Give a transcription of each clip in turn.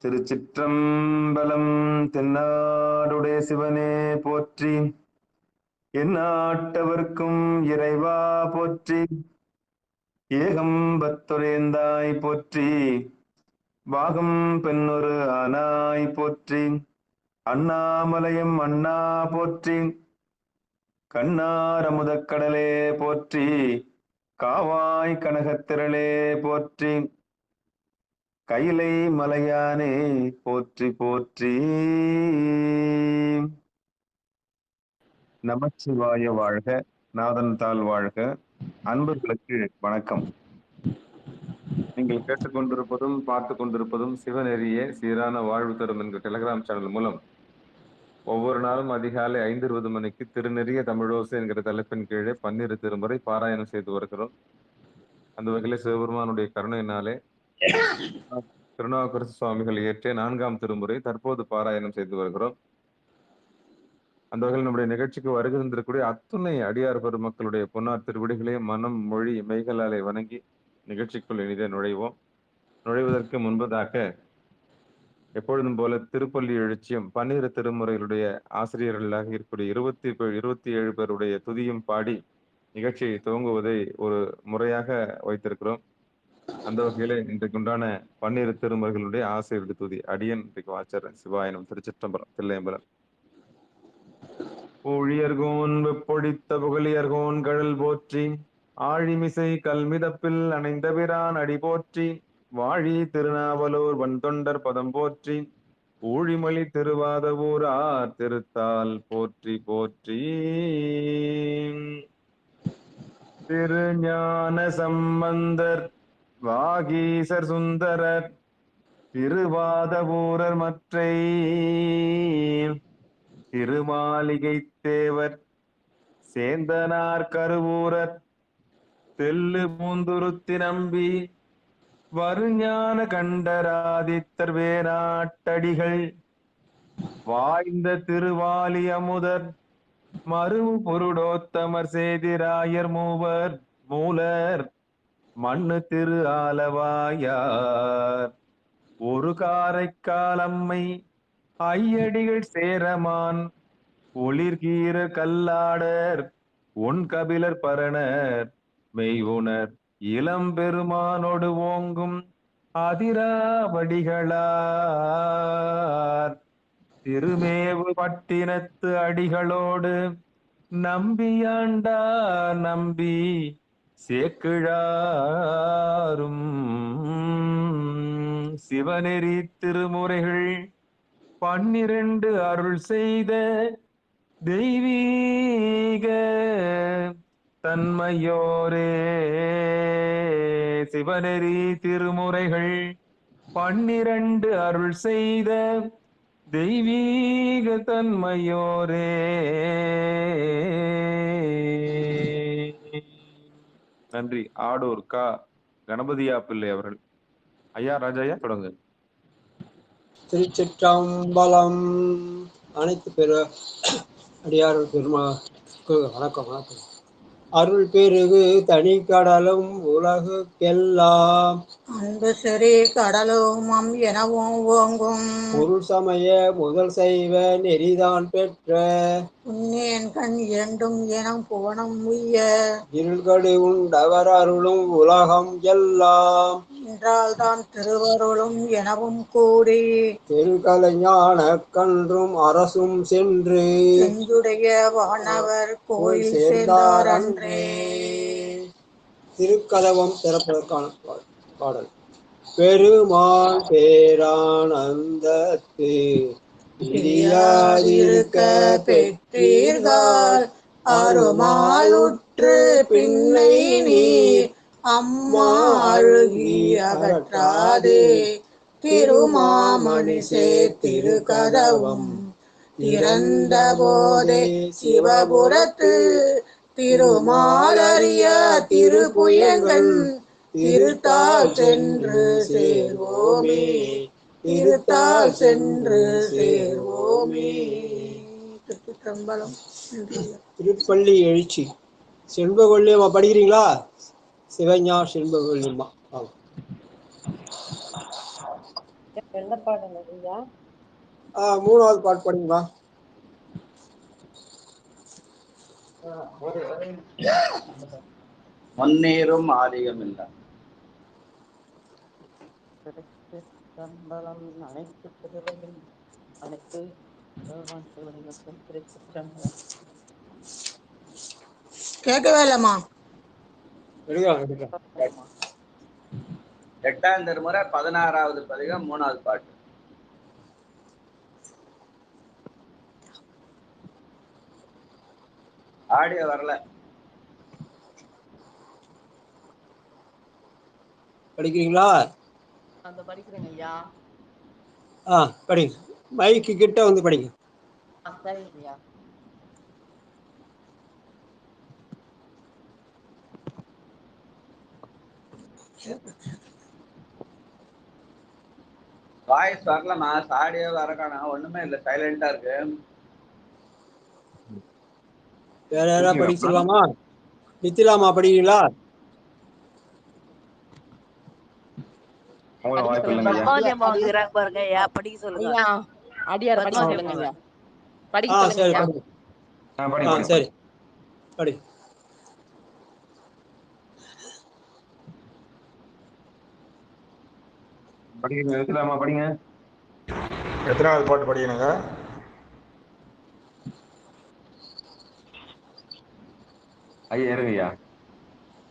திருச்சிற்றம்பலம். தென்னாடுடைய சிவனே போற்றி, எந்நாட்டவர்க்கும் இறைவா போற்றி, ஏகம்பத்துரையந்தாய் போற்றி, பாகம் பெண்ணொரு ஆனாய் போற்றி, அண்ணாமலையும் அண்ணா போற்றி, கண்ணாரமுதக்கடலே போற்றி, காவாய் கனகத்திரளே போற்றி, கைலை மலையானே போற்றி போற்றி. நமச்சிவாய வாழ்க, நாதன் தாள் வாழ்க. அன்பர்களுக்கு வணக்கம். நீங்கள் கேட்டுக்கொண்டிருப்பதும் பார்த்து கொண்டிருப்பதும் சிவநெறியே சீரான வாழ்வு தரும் என்ற டெலிகிராம் சேனல் மூலம் ஒவ்வொரு நாளும் அதிகாலை 5:20 மணிக்கு திருநெறிய தமிழோசை என்கிற தலைப்பின் கீழே 12 திருமுறை பாராயணம் செய்து வருகிறோம். அந்த வகையில் சிவபெருமானுடைய கருணையினாலே திருநாவுக்கரசு சுவாமிகள் இயற்றிய 4ஆம் திருமுறை தற்போது பாராயணம் செய்து வருகிறோம். அந்த வகையில் நம்முடைய நிகழ்ச்சிக்கு வருகை தந்திருக்கக்கூடிய அத்துணை அடியார் பெருமக்களுடைய பொன்னார் திருவிடிகளையும் மனம் மொழி மெய்களாலே வணங்கி நிகழ்ச்சிக்குள் இனிதே நுழைவோம். நுழைவதற்கு முன்பதாக எப்பொழுதும் போல திருப்பள்ளி எழுச்சியம் 12 திருமுறைகளுடைய ஆசிரியர்களாக இருக்கக்கூடிய 27 பேருடைய துதியும் பாடி நிகழ்ச்சியை துவங்குவதை ஒரு முறையாக வைத்திருக்கிறோம். அந்த வகையில இன்றைக்கு உண்டான 12 திருமுறைகளுடைய ஆசிரியர் துதி அடியன் இன்றைக்கு வாச்சர் சிவாயனம். திருச்சிற்றம்பலம், தில்லையம்பலம். ஊழியர்கோன் வெப்பொழித்த புகழியர்கோன் கழல் போற்றி, ஆழிமிசை கல்மிதப்பில் அணைந்த பிரான் அடி போற்றி, வாழி திருநாவலூர் வன்தொண்டர் பதம் போற்றி, ஊழிமொழி திருவாதவூரார் திருத்தால் போற்றி போற்றி. திருஞான சம்பந்தர் வாகீசர் சுந்தரர் திருவாதவூரர் மற்றை திருமாளிகை தேவர் சேந்தனார் கருவூரர் தெல்லு பூந்துருத்தி நம்பி வருஞான கண்டராதித்தர் வேணாட்டடிகள் வாய்ந்த திருவாலி அமுதர் மருவு பொருடோத்தமர் சேதிராயர் மூவர் மூலர் மண்ணு திரு ஆலவாயார் ஒரு காரைக்காலம்மை ஐயடிகள் சேரமான் ஒளிர்கீர கல்லாடர் ஒன் கபிலர் பரணர் மெய்வுணர் இளம்பெருமானோடு ஓங்கும் அதிராவடிகளார் திருமேவு பட்டினத்து அடிகளோடு நம்பியாண்டா நம்பி சேக்கிழாரும் சிவநெறி திருமுறைகள் 12 அருள் செய்த தெய்வீக தன்மையோரே. சிவநெறி திருமுறைகள் 12 அருள் செய்த தெய்வீக தன்மையோரே. நன்றி. ஆடூர் கா கணபதியா பிள்ளை அவர்கள். ஐயா ராஜாயா தொடங்க. திருச்சிற்றம்பலம். அனைத்து பெரு அடியார் பெருமாக்கு வணக்கம் வணக்கம். அருள் பெருகு தனி கடலும் உலகுக்கெல்லாம் அன்பு சிறி கடலும் எனவும் ஓங்கும் பொருள் சமய முதல் செய்வ நெறிதான் பெற்ற புண்ணியன் கண் இரண்டும் எனம் புவனம் உய்ய இருள்கடு உண்டவர் அருளும் உலகம் எல்லாம் என்றால் தான் திருவருளும் எனவும் கூடி திருக்கலைஞான கன்றும் அரசும் சென்று செஞ்சுடைய வானவர் கோயில் சேர்ந்தார் அன்றே. திருக்கதவம் திறப்பதற்கான பாடல். பெருமான் பேரானந்தத்து பிரியாதிருக்க பெற்றீர்கள் அருமாளுற்று பின்னை நீர் அம்மா அழுகி அகற்றாதே திருமாமணி திருக்கதவம் திறந்த போதே சிவபுரத்து திருமாலறிய திருப்புயங்கன் திருத்தால் சென்று சேர்வோமே திருத்தால் சென்று சேர்வோமே. திருச்சிற்றம்பலம். திருப்பள்ளி எழுச்சி. செண்பகொல்லியம்மா படிக்கிறீங்களா? சிவஞா செண்பகொல்லியம்மா. எந்த பாடல் ஐயா? மூணாவது பாட்டு படிங்களா? முன்னேறும் ஆதிகம் இல்லை. திருச்சிற்றம்பலம். அனைத்து திருவள்ளும் அனைத்து திருச்சிற்றம்பலம். கேட்கவே இல்லம்மா. எடுக்கலாம். 8ஆம் திருமுறை 16வது பதிகம் 3வது பாட்டு. ஆடியோ வரல. படிக்கிறீங்களா? அந்த படிக்கிறேங்க ஐயா. படிங்க. மைக்கு கிட்ட வந்து படிங்க. சரிங்க ஐயா. வாய்ஸ் வரலமா, ஆடியோ வரக்கானா ஒண்ணுமே இல்லை, சைலண்டா இருக்கு. வேற யாராவது படிக்க சொல்லலாமா? நித்திலாமா படிக்கிறீங்களா? படிக்க சொல்லுங்க. அடியார் படிக்க சொல்லுங்க ஐயா. படிக்க சொல்லுங்க சரி ஐயா. சரி படி. படிக்கிறீங்க நித்திலாமா? படிங்க. எத்தனாவது பாட்டு படிக்கணுங்க? ஐயா இருங்க ஐயா.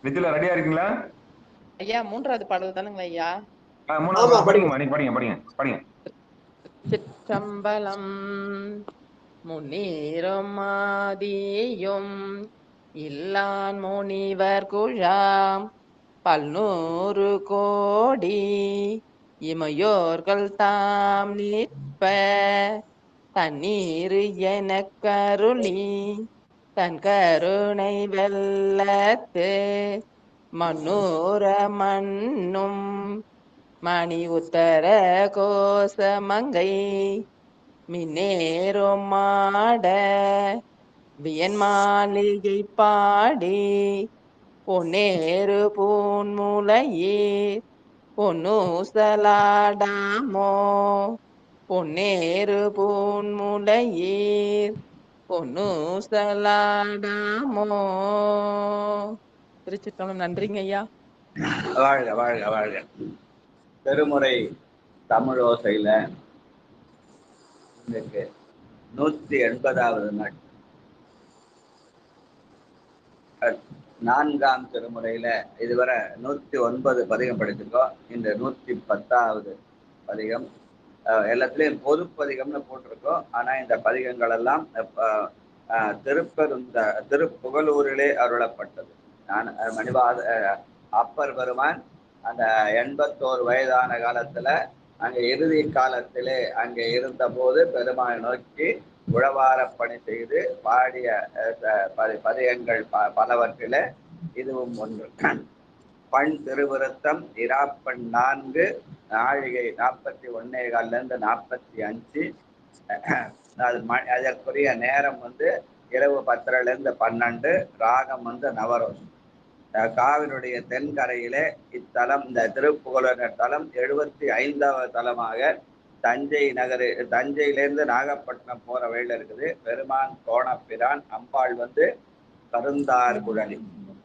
நித்திலா ரெடியா இருக்கீங்களா? ஐயா 3வது பாடல் தானுங்களா ஐயா? 3வது படிங்கம்மா. நீங்க படிங்க. சிற்றம்பலம். முன்னேறும் ஆதியும் இல்லான் முனிவர் குழாம் 100 கோடி இமையோர்கள் தாம் நிற்ப தண்ணீர் எனக்கருளி தன் கருணை வெள்ளத்து மன்னூர மண்ணும் மணி உத்தர கோசமங்கை மின்னேறும் மாட வியன் மாளிகை பாடி பொன்னேறு பூன்முலையீர் பொன்னூசலாடாமோ பொன்னேறு பூன்முலையீர் பொன்னூசலாடாமோ. திருச்சிற்றம்பலம். நன்றிங்க ஐயா. வாழ்க வாழ்க வாழ்க. திருமுறை தமிழோசையில இன்னைக்கு 180வது நாள். 4ஆம் திருமுறையில இதுவரை 109 பதிகம் படிச்சிருக்கோம். இந்த 110வது பதிகம். எல்லாத்துலயும் பொது பதிகம்னு போட்டிருக்கோம். ஆனா இந்த பதிகங்கள் எல்லாம் திருப்புகலூரிலே அருளப்பட்டது. அப்பர் பெருமான் அந்த 81 வயதான காலத்துல அங்க இறுதி காலத்திலே அங்கே இருந்த போது பெருமானை நோக்கி உழவார பணி செய்து பாடிய பதிகங்கள் பலவற்றிலே இதுவும் ஒன்று. பண் திருவிருத்தம் இராப்பண் 4 நாழிகை 41:15 45. அதற்குரிய நேரம் இரவு 10:12. ராகம் நவரோஸ். காவிரியுடைய தென்கரையிலே இத்தலம், இந்த திருப்புகலூர் தலம் 75வது தலமாக தஞ்சையிலிருந்து நாகப்பட்டினம் போற வழியில இருக்குது. பெருமான் கோணப்பிரான், அம்பாள் கருந்தார் குழலி.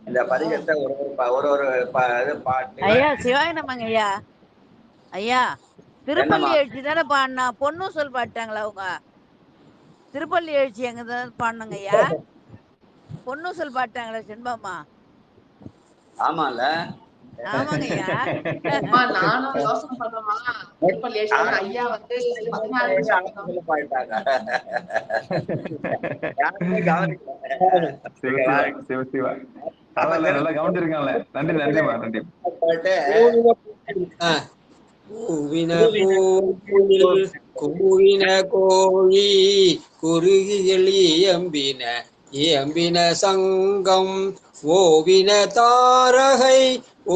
இந்த பதிகத்தை ஒரு பாட்டு. ஐயா சிவாய நமங்க ஐயா. ஐயா திருப்பள்ளி எழுச்சி தானே பாடினா? பொண்ணு சொல் பாட்டாங்களா அவங்க? திருப்பள்ளி எழுச்சி எங்க தான் பாடினாங்க ஐயா? பொண்ணு சொல் பாட்டாங்களா செண்பாமா? ஆமால. ஆமாங்க ஐயா. நானும் யோசனை பண்றேமா. திருப்பள்ளி எழுச்சி ஐயா நல்லா கவனிச்சிருக்காங்கல்ல. நன்றிமா. நன்றி. கூவின கோழி குறுகிகள் இயம்பின சங்கம் ஓவின தாரகை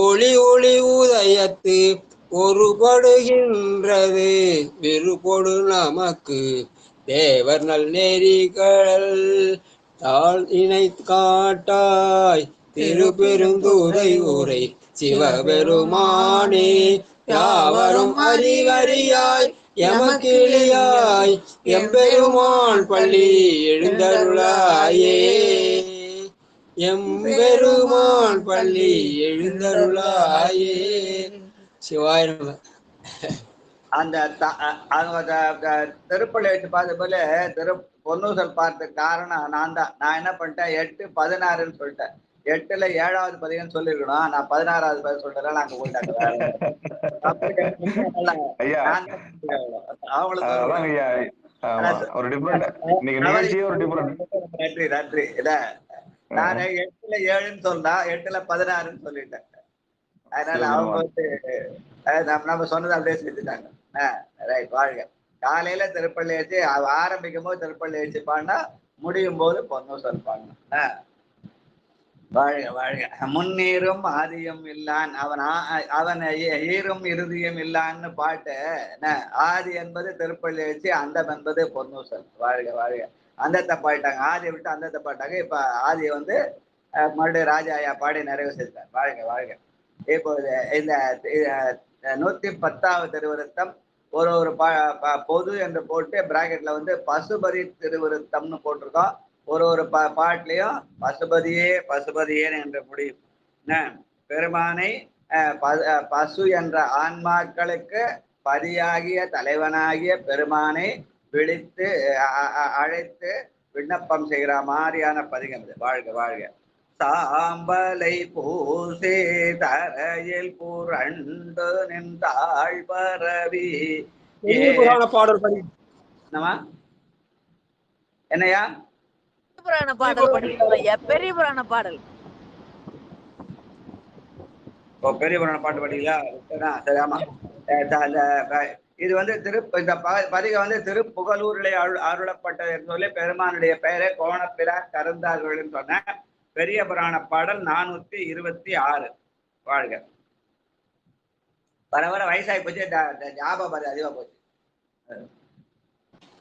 ஒளி ஒளி உதயத்து ஒருபடுகின்றது வெறுபொடு நமக்கு தேவர் நல் நெறிகள் தாழ் இணை காட்டாய் திருப்பெருந்துறை உரை சிவபெருமானே யாவரும் அறிவறியாய் எமக்கிளியாய் எம்பெருமான் பள்ளி எழுந்தருளாயே. எம்பெருமான் பள்ளி எழுந்தருளாயே. சிவாய நம. அந்த திருப்பள்ளி வச்சு பார்த்த போல பொன்னூசல் பார்த்த காரணம் நான் தான். நான் என்ன பண்ணிட்டேன், 8, 16 சொல்லிட்டேன். 8ல 7வது பதிகம் சொல்லிருக்கணும், நான் 16வது பதிகம் சொல்லிட்டேன். நாங்க போயிட்டாங்க நன்றி நன்றி. நான் 8ல 7ன்னு சொன்னா 8ல 16ன்னு சொல்லிட்டேன். அதனால அவங்க வந்து நம்ம சொன்னதை அப்படியே செஞ்சுட்டாங்க. ரைட். வாழ்க. காலையில திருப்பள்ளி வச்சு ஆரம்பிக்கும் போது திருப்பள்ளி வச்சு பாடினா முடியும் போது பொன்னூசல் பாடணும். வாழ்க வாழ்க. முன்னீரும் ஆதியும் இல்லான் அவன் ஈரும் இறுதியும் இல்லான்னு பாட்டு. ஆதி என்பது திருப்பள்ளி வச்சு, அந்தம் என்பது பொன்னூசல். வாழ்க வாழ்க. அந்தத்தை பாடிட்டாங்க, ஆதியை விட்டு அந்தத்தை பாட்டாங்க. இப்ப ஆதியை வந்து மறுபடியும் ராஜாயா பாடி நிறைவு செய்தார். வாழ்க வாழ்க. இப்போது இந்த 110வது திருவிருத்தம் ஒரு பொது என்று போட்டு பிராக்கெட்ல வந்து பசுபதி திருவிருத்தம்னு போட்டிருக்கோம். ஒரு பாட்டிலையும் பசுபதியே பசுபதியே என்று முடியும். பெருமானை பசு என்ற ஆன்மாக்களுக்கு பதியாகிய தலைவனாகிய பெருமானை விழித்து அழைத்து விண்ணப்பம் செய்கிற மாதிரியான பதிகம் இது. வாழ்க வாழ்க. சாம்பலை பூசே தரையில் புரண்டு நின்றாள் பரவி. பாடல் படி என்னையா புராண பாடல் படிக்கிறோம். பெரிய புராண பாடல். பெரிய புராண பாட்டு படிக்கலா? சரி. ஆமா. இது வந்து இந்த பதிகம் வந்து திருப்புகலூரிலே அருளப்பட்டது என்று சொல்லி பெருமானுடைய பெயரை கோணப்பிரா கருந்தார்கள் சொன்ன பெரிய புராண பாடல் 426. வாழ்க. வர வர வயசாகி போச்சு, ஞாபகம் பாரு அதிகமா போச்சு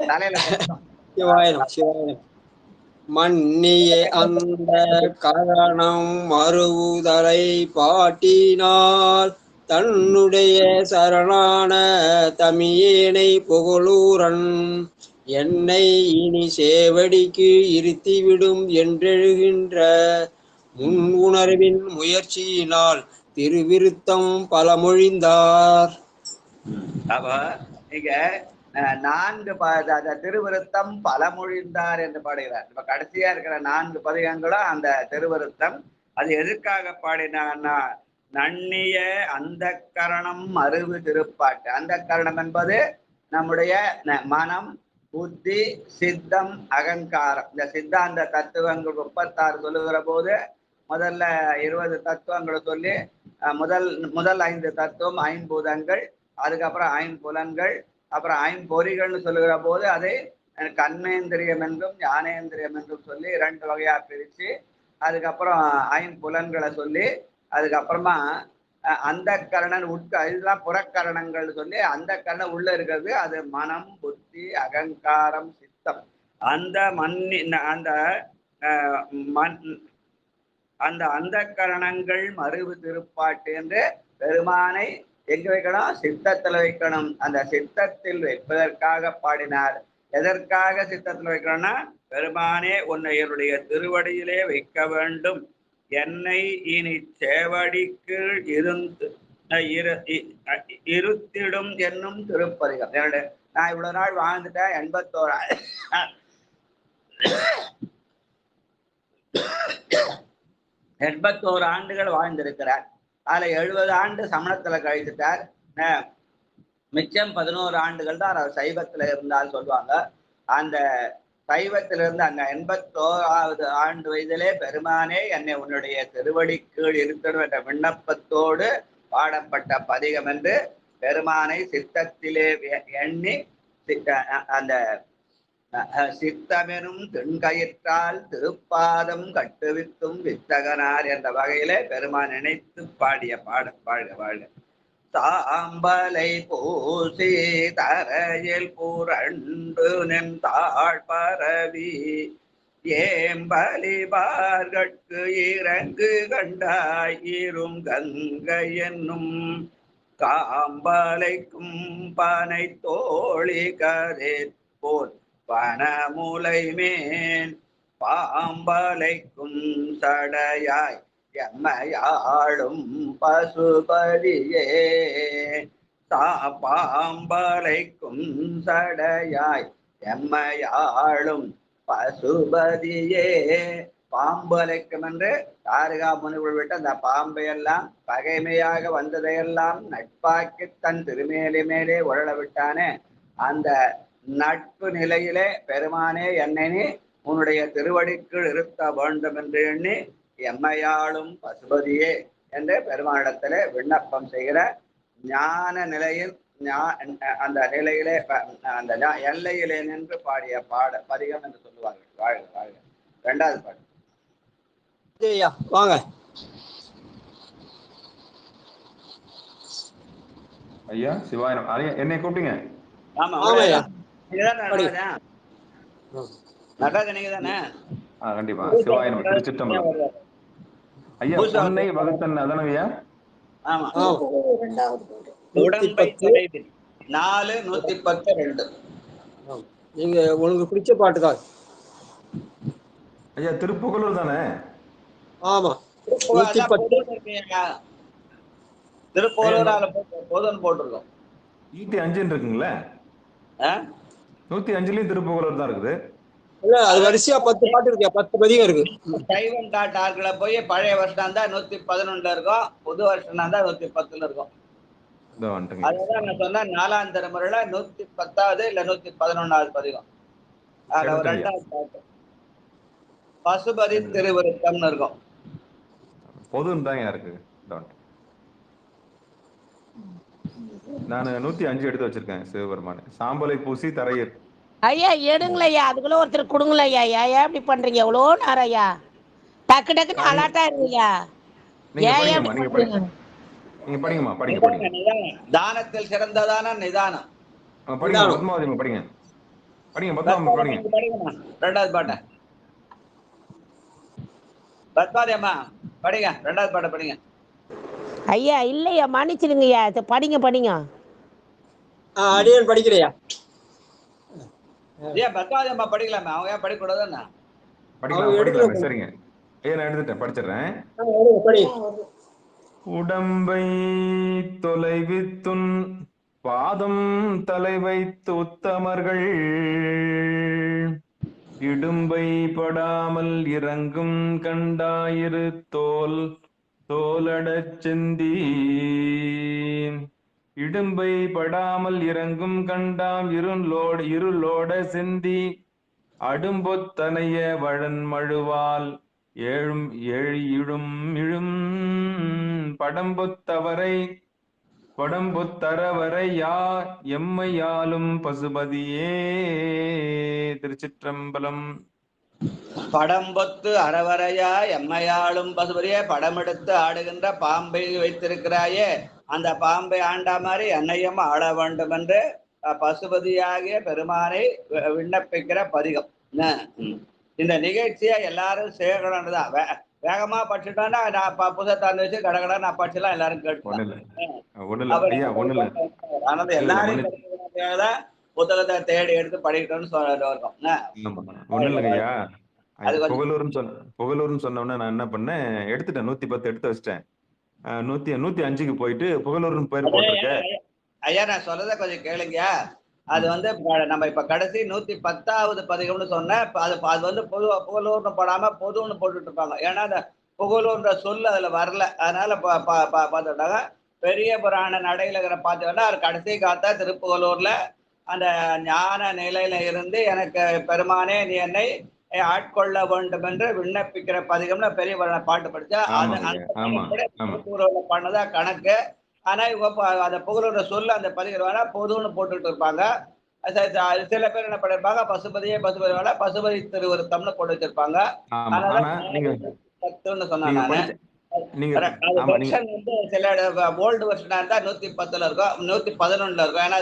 தலையில. மன்னியே அந்த கரணம் மறுவுதலை பாட்டினால் தன்னுடைய சரணான தமியேனை புகழூரன் என்னை இனி சேவடிக்கு இருத்திவிடும் என்றெழுகின்ற முன் உணர்வின் முயற்சியினால் திருவிருத்தம் பலமொழிந்தார். அப்ப நீங்க 4 திருவிருத்தம் பலமொழிந்தார் என்று பாடுகிறார். இப்ப கடைசியா இருக்கிற 4 பதிகங்களும் அந்த திருவிருத்தம். அது எதற்காக பாடினான்னா, நன்னிய அந்த கரணம் மறுவு திருப்பாட்டு. அந்த கரணம் என்பது நம்முடைய மனம், புத்தி, சித்தம், அகங்காரம். இந்த சித்தாந்த தத்துவங்கள் 36 சொல்லுகிற போது முதல்ல 20 தத்துவங்களை சொல்லி முதல் 5 தத்துவம் ஐம்பூதங்கள், அதுக்கப்புறம் ஐம்புலன்கள், அப்புறம் ஐம்பொறிகள்னு சொல்லுகிற போது அதை கர்மேந்திரியம் என்றும் ஞானேந்திரியம் என்றும் சொல்லி 2 வகையா பிரிச்சு, அதுக்கப்புறம் ஐம்புலன்களை சொல்லி, அதுக்கப்புறமா அந்த கரணன் இதெல்லாம் புறக்கரணங்கள் சொல்லி, அந்த கரணம் உள்ள இருக்கிறது அது மனம், புத்தி, அகங்காரம், சித்தம். அந்த கரணங்கள் மறுவு திருப்பாட்டு என்று பெருமானை எங்க வைக்கணும்? சித்தத்தில் வைக்கணும். அந்த சித்தத்தில் வைப்பதற்காக பாடினார். எதற்காக சித்தத்தில் வைக்கணும்னா, பெருமானே உன்னை என்னுடைய திருவடியிலே வைக்க வேண்டும், என்னை இனி சேவடிக்கு இருத்திடும் என்னும் திருப்பதிகம். நான் இவ்வளவு நாள் வாழ்ந்துட்டேன், 81 ஆண்டுகள் வாழ்ந்திருக்கிறார். அதுல 70 ஆண்டு சமணத்துல கழித்துட்டார். மிச்சம் 11 ஆண்டுகள் தான் அவர் சைவத்துல இருந்தால் சொல்லுவாங்க. அந்த சைவத்திலிருந்து அங்க 81வது ஆண்டு வயதிலே பெருமானே என்னை உன்னுடைய திருவடி கீழ் இருத்தடும் என்ற விண்ணப்பத்தோடு பாடப்பட்ட பதிகம் என்று பெருமானை சித்தத்திலே எண்ணி அந்த சித்தமெனும் தென்கயிற்றால் திருப்பாதம் கட்டுவித்தும் வித்தகனார் என்ற வகையிலே பெருமான் நினைத்து பாடிய பாடல். வாழ்க வாழ்க. சாம்பலை பூசி தரையில் புரண்டு நின்றாள் பரவி ஏம்பலிபார்கட்கு இறங்கு கண்டாய் இரும் கங்கை என்னும் காம்பலைக்கும் பனை தோழி கதிர் போல் பனமுலை மேல் பாம்பலைக்கும் சடையாய் எம்மையாளும் பசுபதியே பாம்பலைக்கும் சடையாய் எம்மையாளும் பசுபதியே. பாம்பலைக்கும் என்று தாரகா முனிவர் விட்டு அந்த பாம்பை எல்லாம் பகைமையாக வந்ததையெல்லாம் நட்பாக்கி தன் திருமேலி மேலே உழல விட்டானே, அந்த நட்பு நிலையிலே பெருமானே என்னை உன்னுடைய திருவடிக்குள் இருத்த வேண்டும் என்று எண்ணி எம்மையாளும் பசுபதியே என்று பெருமானிடத்திலே விண்ணப்பம் செய்கிற ஞான நிலையில் அந்த நிலையிலே அந்த எல்லையிலே நின்று பாடிய பதிகம் என்று சொல்லுவார்கள். வாழ்க வாழ்க. இரண்டாவது பாட்டு. ஐயா வாங்க. ஐயா சிவாயனம் என்னை கூப்பிட்டீங்க? ஆமா நடராஜன் நீங்க தானே? கண்டிப்பா. சிவாயனம் திருச்சிற்றம்பலம். ஐயா பொன்னை வகுத்தன் அதனவையா? ஆமா. உடம்பை 4 110 நீங்க உங்களுக்கு பிடிச்ச பாட்டு தான் ஐயா. திருப்புகலூர் தானே? ஆமா. திருப்புகலூரால போதுன்னு போட்டிருக்கோம். 105 இருக்குங்களா? 105லயும் திருப்புகலூர் தான் இருக்குது. இல்ல அது வரிசையா 10 பாட்டு இருக்கு, 10 பதிகம் இருக்கு. சைவன் காட்டார்களை போய் பழைய வருஷம் தான் 111 இருக்கும், புது வருஷம் தான் 110 இருக்கும். அதுதான் நான் சொன்ன 4ஆம் திருமுறையில 110வது இல்ல 111வது பதிகம். அதுல ஒரு 2வது பாட்டு பசுபதி திருவிருத்தம்னு இருக்கும். பொதுன்னு தான் இருக்கு. நான் 105 எடுத்து வச்சிருக்கேன். சிவபெருமான் சாம்பலை பூசி தரையர். ஐயா எடுங்களய்யா, அதுக்குள்ள ஒருத்தர் கொடுங்களய்யா. ஏன் இப்படி பண்றீங்க எவ்வளோ நேரம் ஐயா? டக்கு டக்குன்னு அலாட்டா இருங்கய்யா. நீங்க படிங்கம்மா, படிங்க படிங்க. தானத்தில் சிறந்ததான நிதானம். படிங்க பத்மாவதி படிங்க. படிங்க பத்மாவதி படிங்க. ரெண்டாவது பாட்டை பத்மாவதி அம்மா படிங்க. ரெண்டாவது பாட்டை படிங்க. ஐயா இல்லையா, மன்னிச்சிடுங்கய்யா. படிங்க படிங்க. அடியன் படிக்கிறையா? ஏன் பத்மாவதி அம்மா படிக்கலாமா? அவங்க ஏன் படிக்கூடாதுன்னா? படிக்கலாம். சரிங்க ஐயா, நான் எடுத்துட்டேன், படிச்சிடுறேன். உடம்பை தொலைவித்துன் பாதம் தலை வைத்து உத்தமர்கள் இடும்பை படாமல் இறங்கும் கண்டாயிரு தோலடச் செந்தி. இடும்பை படாமல் இறங்கும் கண்டாம் இருளோட செந்தி அடும்பொத்தனைய வழன் மழுவால் ஏழும் இழும் படம்பொத்தரவரை யா எம்மையாலும் பசுபதியே. திருச்சிற்றம்பலம். படம்பொத்து அறவரையா எம்மையாளும் பசுபதியே. படம் எடுத்து ஆடுகின்ற பாம்பை வைத்திருக்கிறாயே, அந்த பாம்பை ஆண்டா மாதிரி என்னையும் ஆள வேண்டும் என்று பசுபதியாகிய பெருமானை விண்ணப்பிக்கிற பதிகம். இந்த நிகழ்ச்சியை எல்லாரும் சேகரம் தான். வேகமா படிச்சுட்டோம்னா நான் புத்தகத்தை வச்சு கடகடா நான் படிச்சுலாம் எல்லாரும் கேட்டுக்கலாம். ஆனது எல்லாரும் புத்தகத்தை தேடி எடுத்து படிக்கணும்னு சொல்லிருக்கோம். புகழூர்னு சொன்னோம்னா நான் என்ன பண்ணேன், எடுத்துட்டேன். 110 எடுத்து வச்சிட்டேன். 105க்கு போயிட்டு புகழூர்னு பேர் போட்டிருக்கேன். ஐயா நான் சொல்றத கொஞ்சம் கேளுங்க. அது வந்து நம்ம இப்ப கடைசி 110வது பதிகம்னு சொன்ன அது வந்து புகழூர்னு போடாம பொதுன்னு போட்டுட்டு இருப்பாங்க. ஏன்னா அந்த புகழூர்ன்ற சொல்லு அதுல வரல. அதனால பார்த்துட்டாங்க. பெரிய புராண நடையில பார்த்தோம்னா அது கடைசி காத்தா திருப்புகழூர்ல அந்த ஞான நிலையில இருந்து எனக்கு பெருமானே நீ என்னை ஆட்கொள்ள வேண்டும் என்று விண்ணப்பிக்கிற பதிகம்னு பெரிய புராண பாட்டு படிச்சா அது பண்ணதா கணக்கு. ஆனா இவங்க அந்த புகழோட சொல்ல அந்த பதிகள் வேணா பொதுன்னு போட்டுட்டு இருப்பாங்க. சில பேர் என்ன பண்ணிருப்பாங்க, பசுபதியே பசுபதி வேணா பசுபதி திருவிருத்தம்னு போட்டு வச்சிருப்பாங்க. சொன்னாங்க. சில ஓல்டு வருஷனா இருந்தா 110ல இருக்கும், 111ல இருக்கும். ஏன்னா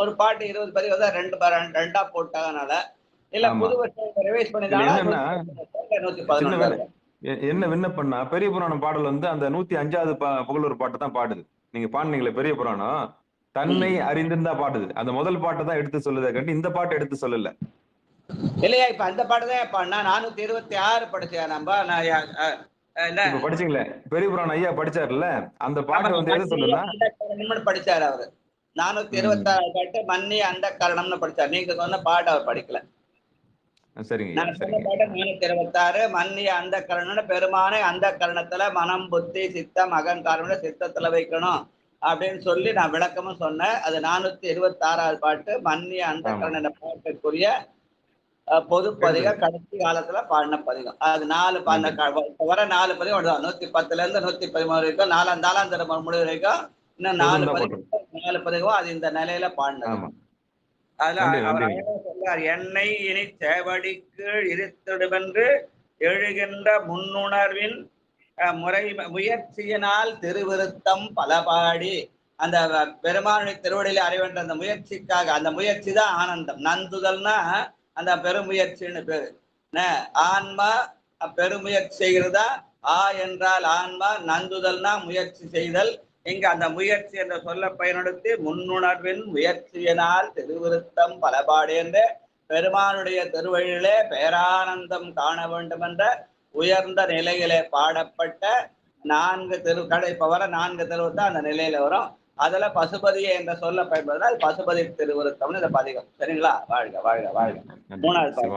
ஒரு பாட்டு 20 பதிவு தான் 2 போட்டாங்கனால. இல்ல புது வருஷம் ரிவைஸ் பண்ணிட்டாங்கன்னா என்ன விண்ணப்பம்னா பெரிய புராணம் பாடல் வந்து அந்த 105வது புகழூர் பாட்டு தான் பாடுது. நீங்க பாடுனீங்களே பெரிய புராணம், தன்னை அறிந்திருந்தா பாடுது. அந்த முதல் பாட்டை தான் எடுத்து சொல்லுதே கண்டி இந்த பாட்டை எடுத்து சொல்லல. இல்லையா இப்ப அந்த பாட்டு தான் பாடினா 426 படிச்சேன் நம்ம. இப்ப படிச்சீங்களே பெரிய புராணம் ஐயா படிச்சாருல்ல, அந்த பாட்டு வந்து எது சொல்லுன்னா படிச்சாரு அவரு. 426 பாட்டு மன்னி அந்த கரணம்னு படிச்சாரு. நீங்க சொன்ன பாட்டு அவர் படிக்கல. சரிங்க. நான் சொன்ன பாட்டு 426 மன்னிய அந்த கரணம்னு பெருமானை அந்த கரணத்துல மனம் புத்தி சித்தம் அகங்காரம் சித்தத்துல வைக்கணும் அப்படின்னு சொல்லி நான் விளக்கமும் சொன்னேன். அது 426வது பாட்டு மன்னிய அந்த கரண பாட்டுக்குரிய பொது பதிகம், கடைசி காலத்துல பாடின பதிகம். அது 4 வர 4 பதிகம் 110ல இருந்து 113 வரைக்கும் 4ஆம் திருமுறை முடிவு வரைக்கும் இன்னும் 4 பதிகம் அது இந்த நிலையில பாடினது. அதுல அவர் சொல்றார், என்னை இனி சேவடிக்கு இருத்திடுவென்று எழுகின்ற முன்னுணர்வின் முயற்சியினால் திருவிருத்தம் பலபாடி. அந்த பெருமானுடைய திருவடியில அறிவென்ற அந்த முயற்சிக்காக, அந்த முயற்சி தான் ஆனந்தம். நந்துதல்னா அந்த பெருமுயற்சின்னு பேரு. ஆன்மா பெருமுயற்சி செய்கிறதா, என்றால் ஆன்மா, நந்துதல்னா முயற்சி செய்தல். இங்க அந்த முயற்சி என்ற சொல்ல பயன்படுத்தி முன்னுணர்வின் முயற்சியினால் திருவிருத்தம் பலபாடு என்று பெருமானுடைய திருவழியிலே பேரானந்தம் காண வேண்டும் என்ற உயர்ந்த நிலையிலே பாடப்பட்ட 4 திருக்கடை. இப்ப வர 4 திருவுருத்தம் அந்த நிலையில வரும். அதுல பசுபதியை என்ற சொல்ல பயன்படுத்தினால் பசுபதி திருவிருத்தம்னு இந்த பதிகம். சரிங்களா? வாழ்க வாழ்க வாழ்க. 3வது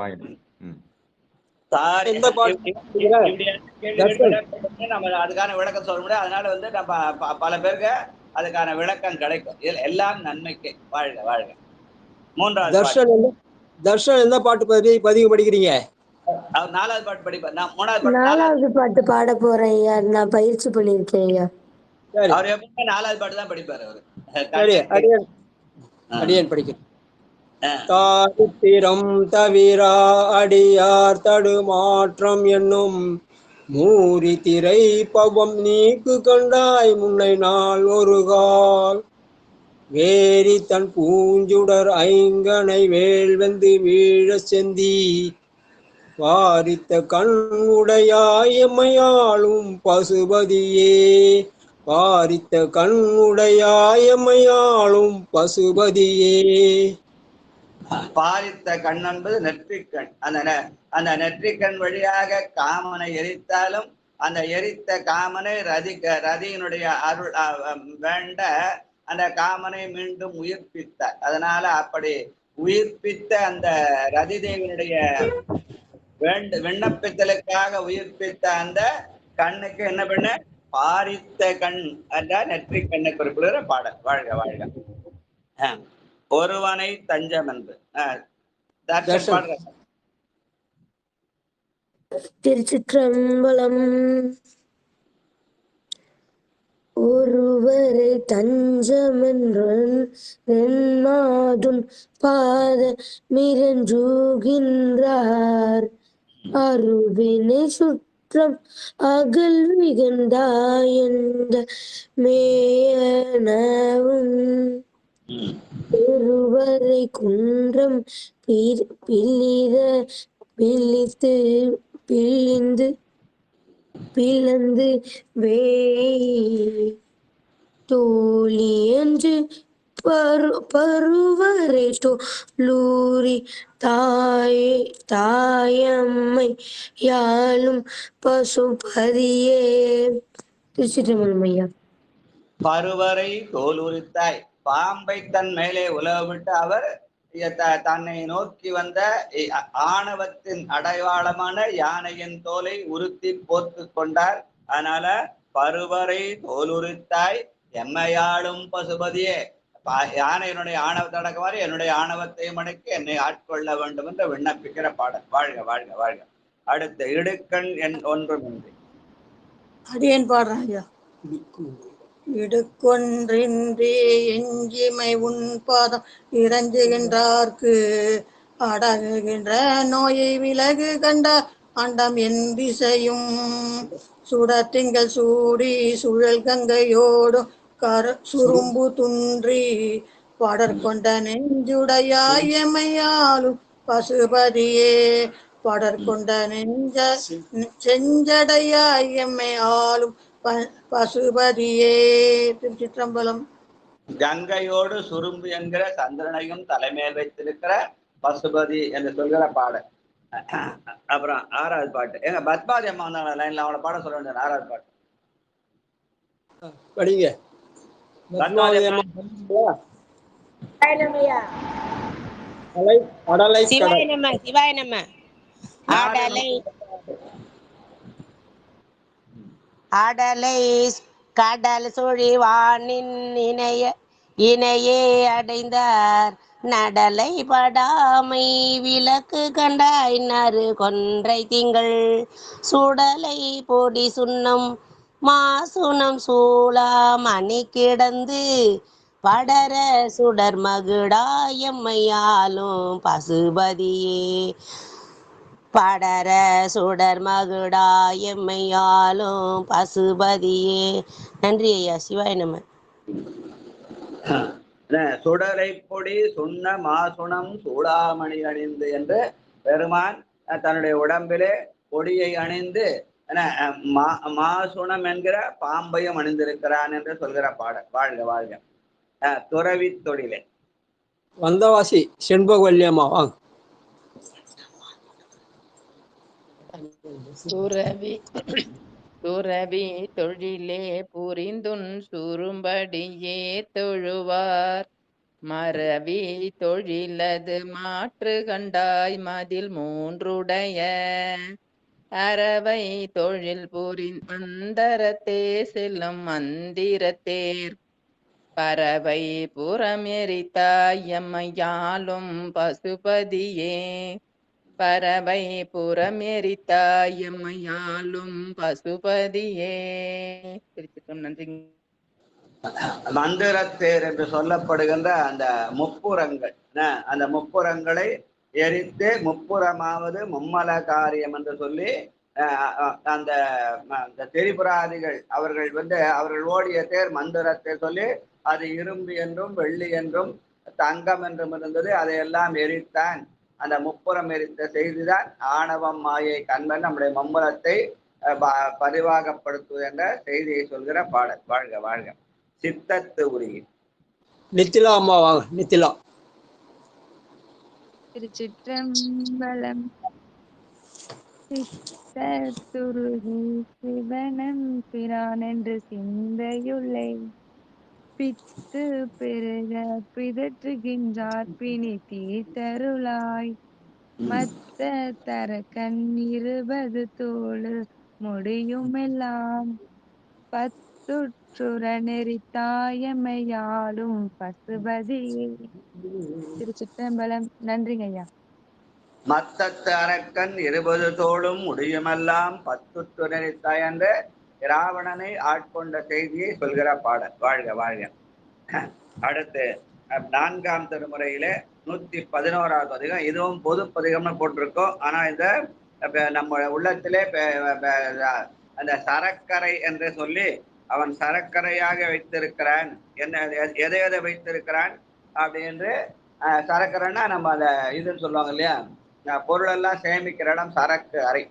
நம்ம அதுக்கான விளக்கம் சொல்ல முடியாது. அதனால வந்து நம்ம பல பேருக்கு அதுக்கான விளக்கம் கிடைக்கும். எல்லாம் நன்மைக்கு. வாழ்க வாழ்க. 3வது தர்ஷன் எந்த பாட்டு பதிவு படிக்கிறீங்க? அவர் 4வது பாட்டு படிப்பார். நான் 4வது பாட்டு பாட போறேன் ஐயா. நான் பயிற்சி பண்ணிருக்கேன் ஐயா. அவர் எப்பவுமே 4வது பாட்டு தான் படிப்பாரு அவரு. அடியன் படிக்கிறேன். தாரித்திரம் தவிர அடியார் தடுமாற்றம் என்னும் மூரி திரை பவம் நீக்கு கண்டாய் முன்னை நாள் ஒரு கால் வேரி தன் பூஞ்சுடர் ஐங்கனை வேள்வெந்து வீழ செந்தி வாரித்த கண் உடையாய் எம்மையாளும் பசுபதியே. வாரித்த கண் உடையாய் எம்மையாளும் பசுபதியே. பாரித்த கண் என்பது நெற்றிக்கண். அந்த நெற்றிக்கண் வழியாக காமனை எரித்தாலும் அந்த எரித்த காமனை ரதியினுடைய அருள் வேண்ட அந்த காமனை மீண்டும் உயிர்ப்பித்தார். அதனால அப்படி உயிர்ப்பித்த அந்த ரதி தேவியினுடைய விண்ணப்பித்தலுக்காக உயிர்ப்பித்த அந்த கண்ணுக்கு என்ன பண்ண பாரித்த கண் என்ற நெற்றி கண்ணை குறிப்பிடுகிற பாடல். வாழ்க வாழ்க. ஒருவனை தஞ்சம் என்று திருச்சிற்றம்பலம். ஒருவரை தஞ்சமென்றும் பாத மிரஞ்சுகின்றார் அருவினை சுற்றம் அகல்விகந்தாயந்த மேயனவும் ஒருவரை குன்றம் பிளந்து தோழி என்று பருவரை தோலூரி தாயம்மை யாழும் பசுபதியே. திருச்சிற்றம்பலம் ஐயா. பருவரை தோலுரித்தாய், பாம்பை தன் மேலே உலவிட்டு அவர் தன்னை நோக்கி வந்த ஆணவத்தின் அடையாளமான யானையின் தோலை உறுத்தி போர்த்து கொண்டார். அதனால பருவரை தோலுரித்தாய் எம்மையாளும் பசுபதியே. யானையினுடைய ஆணவத்தை அடக்க மாதிரி என்னுடைய ஆணவத்தையும் அடக்கி என்னை ஆட்கொள்ள வேண்டும் என்று விண்ணப்பிக்கிற பாடல். வாழ்க வாழ்க வாழ்க. அடுத்த இடுக்கண் ஒன்றுமின்றி அடியேன் பாடுறேன் ஐயா. இடுக்கொன்றின்றி எஞ்சிமை உன் பாதம் இறஞ்சுகின்றார்க்கு அடங்குகின்ற நோயை விலகு கண்ட அண்டம் என் திசையும் சுடத்திங்கள் சூடி சுழல் கங்கையோடும் சுரும்பு துன்றி படற்கொண்ட நெஞ்சுடையாய் எமையாலும் பசுபதியே. படற்கொண்ட செஞ்சடையாய் எம்மை ஆளும் பசுபதியே. திருச்சிற்றம்பலம். கங்கையோடு சுரும்பு என்கிற சந்திரனையும் தலைமையில் வைத்திருக்கிற பசுபதி என்று சொல்கிற பாடல். அப்புறம் 6வது பாட்டு எங்க பத்மாதி அம்மா வந்தாங்க லைன்ல, அவங்கள பாட சொல்ல வேண்டிய 6வது பாட்டு படிங்க. பத்மாதி அம்மா. கடலை சிவாய நம சிவாய நம. ஆடலை ஆடலை கடல் சுழிவானின் இணையே அடைந்தார் நடலை படாமை விளக்கு கண்டாய் நறு கொன்றை திங்கள் சுடலை பொடி சுண்ணம் மாசுனம் சூளா மணி கிடந்து படர சுடர் மகுடாயம்மையாலும் பசுபதியே படர சுடர் மகுடாயம்மையாலும் பசுபதியே. நன்றி ஐயா. சிவாய நம. சுடலை பொடி சுண்ண மாசுணம் சூடாமணி அணிந்து என்று பெருமான் தன்னுடைய உடம்பிலே பொடியை அணிந்து மாசுணம் என்கிற பாம்பையும் அணிந்திருக்கிறான் என்று சொல்கிற பாடல். வாழ்க வாழ்க. துறவி தொழிலே வந்தவாசி செண்பகவல்லியம்மா வாங்க. துறவி தொழிலே புரிந்துன் சுரும்படியே தொழுவார் மறவி தொழிலது மாற்று கண்டாய் மதில் 3உடைய அறவை தொழில் அந்தரத்தே செல்லும் மந்திரத்தேர் பறவை புறம் எரித்தாய் எம்மையாலும் பசுபதியே பறவை புறம் எரித்தாய் எம்மையாலும் பசுபதியே. திருச்சிக்கும். நன்றி. மந்திரத்தேர் என்று சொல்லப்படுகின்ற அந்த முப்புறங்கள், அந்த முப்புறங்களை எரித்து முப்புறமாவது மும்மல காரியம் என்று சொல்லி அந்த திரிபுராதிகள் அவர்கள் அவர்கள் ஓடிய தேர் மந்திரத்தை சொல்லி அது இரும்பு என்றும் வெள்ளி என்றும் தங்கம் என்றும் இருந்தது. அதையெல்லாம் எரித்தான். அந்த முப்புறம் எரித்த செய்திதான் ஆணவம் மாயை கண்மன் நம்முடைய மும்முரத்தை பரிவாகப்படுத்துவது என்ற செய்தியை சொல்கிற பாடல். வாழ்க வாழ்க. சித்தத்து உரிய நித்திலா அம்மா வாங்க. நித்திலா. திருச்சிற்றம்பலம். சித்தத்துருகி சிவனம் பிரான் என்று சிந்தையுள்ளே பித்து பெருக பிதற்றுகின்றார் பிணி தீர்த்தருளாய் மத்த தர கண் 20 தோளு முடியுமெல்லாம் பத்துற்றுற நெறித்தாயமையாலும் பசுபதியே. திருச்சிற்றம்பலம். நன்றிங்க ஐயா. மத்தத்து அரக்கன் 20 தோளும் முடியுமெல்லாம் பத்துற்று நெறித்தாய் என்று இராவணனை ஆட்கொண்ட செய்தியை சொல்கிற பாடல். வாழ்க வாழ்க. அடுத்து 4ஆம் திருமுறையிலே 111வது பதிகம். இதுவும் பொது பதிகம்னு போட்டிருக்கோம். ஆனா இந்த நம்ம உள்ளத்திலே அந்த சரக்கரை என்று சொல்லி அவன் சரக்கரையாக வைத்திருக்கிறான். என்ன எதை வைத்திருக்கிறான் அப்படி என்று சரக்கரைன்னா நம்ம அந்த இதுன்னு சொல்லுவாங்க இல்லையா, பொருளெல்லாம் சேமிக்கிற இடம் சரக்கு அறை.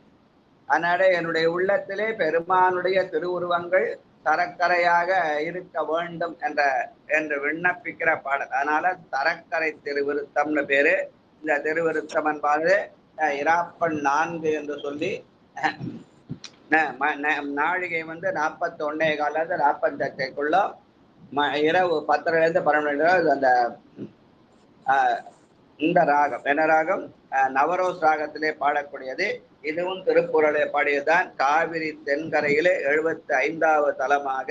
அதனால என்னுடைய உள்ளத்திலே பெருமானுடைய திருவுருவங்கள் சரக்கரையாக இருக்க வேண்டும் என்று விண்ணப்பிக்கிற பாடல். அதனால சரக்கரை திருவிருத்தம்னு பேரு. இந்த திருவிருத்தம் என்பது இராப்பன் 4 என்று சொல்லி நாழிகை 41:15 48க்குள்ள இரவு 10லேருந்து 12 அந்த இந்த ராகம் என்ன ராகம்? நவரோஸ் ராகத்திலே பாடக்கூடியது. இதுவும் திருக்குறளை பாடியதுதான். காவிரி தென்கரையிலே 75வது தலமாக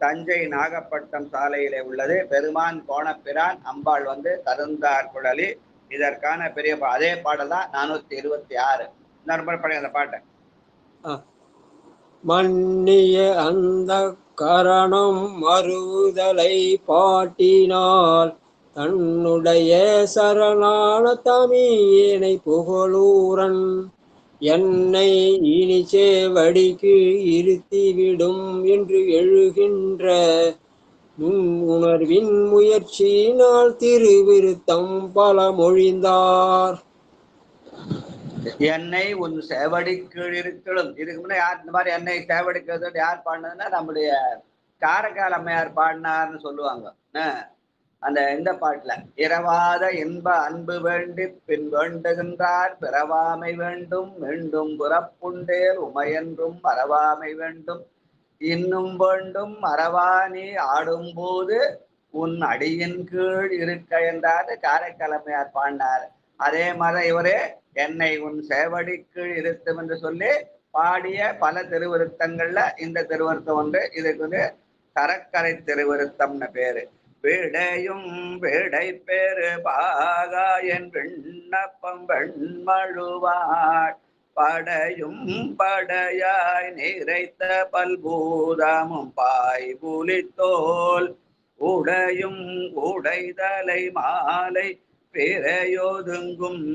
தஞ்சை நாகப்பட்டினம் சாலையிலே உள்ளது. பெருமான் கோணப்பிரான் அம்பாள் கருந்தார் குழலி. இதற்கான பெரிய அதே பாடல் தான் 426. பாடி அந்த பாட்டை. மன்னிய அந்த கரணம் மறுதலை பாட்டினால் தன்னுடைய சரணான தமியனை புகழூரன் என்னை இனி சேவடிக்கு இருத்திவிடும் என்று எழுகின்ற உணர்வின் முயற்சியினால் திருவிருத்தம் பல மொழிந்தார். என்னை உன் சேவடி கீழ் இருக்கலும். இதுக்கு முன்னாடி யார் இந்த மாதிரி என்னை சேவடிக்கிறது யார் பாடினதுன்னா நம்முடைய காரைக்கால் அம்மையார் பாடினார்னு சொல்லுவாங்க. அந்த இந்த பாட்டுல இரவாத இன்ப அன்பு வேண்டி பின் வேண்டுகின்றார் பிறவாமை வேண்டும் மீண்டும் புறப்புண்டேல் உமையென்றும் மறவாமை வேண்டும் இன்னும் வேண்டும் மறவானி ஆடும் போது உன் அடியின் கீழ் இருக்க என்றார் காரைக்கிழமையார் பாடினார். அதே மாதிரி இவரே என்னை உன் சேவடி கீழ் இருத்தும் என்று சொல்லி பாடிய பல திருவிருத்தங்கள்ல இந்த திருவிருத்தம் ஒன்று. இதுக்கு வந்து கடற்கரை திருவிருத்தம்னு பேரு. விடையும் விடை பெரு பாகா என் விண்ணப்பம் வெண்மழுவாள் படையும் படையாய் நிறைத்த பல்பூதமும் பாய் புலித்தோல் உடையும் உடைதலை மாலை பிறையொதுங்கும்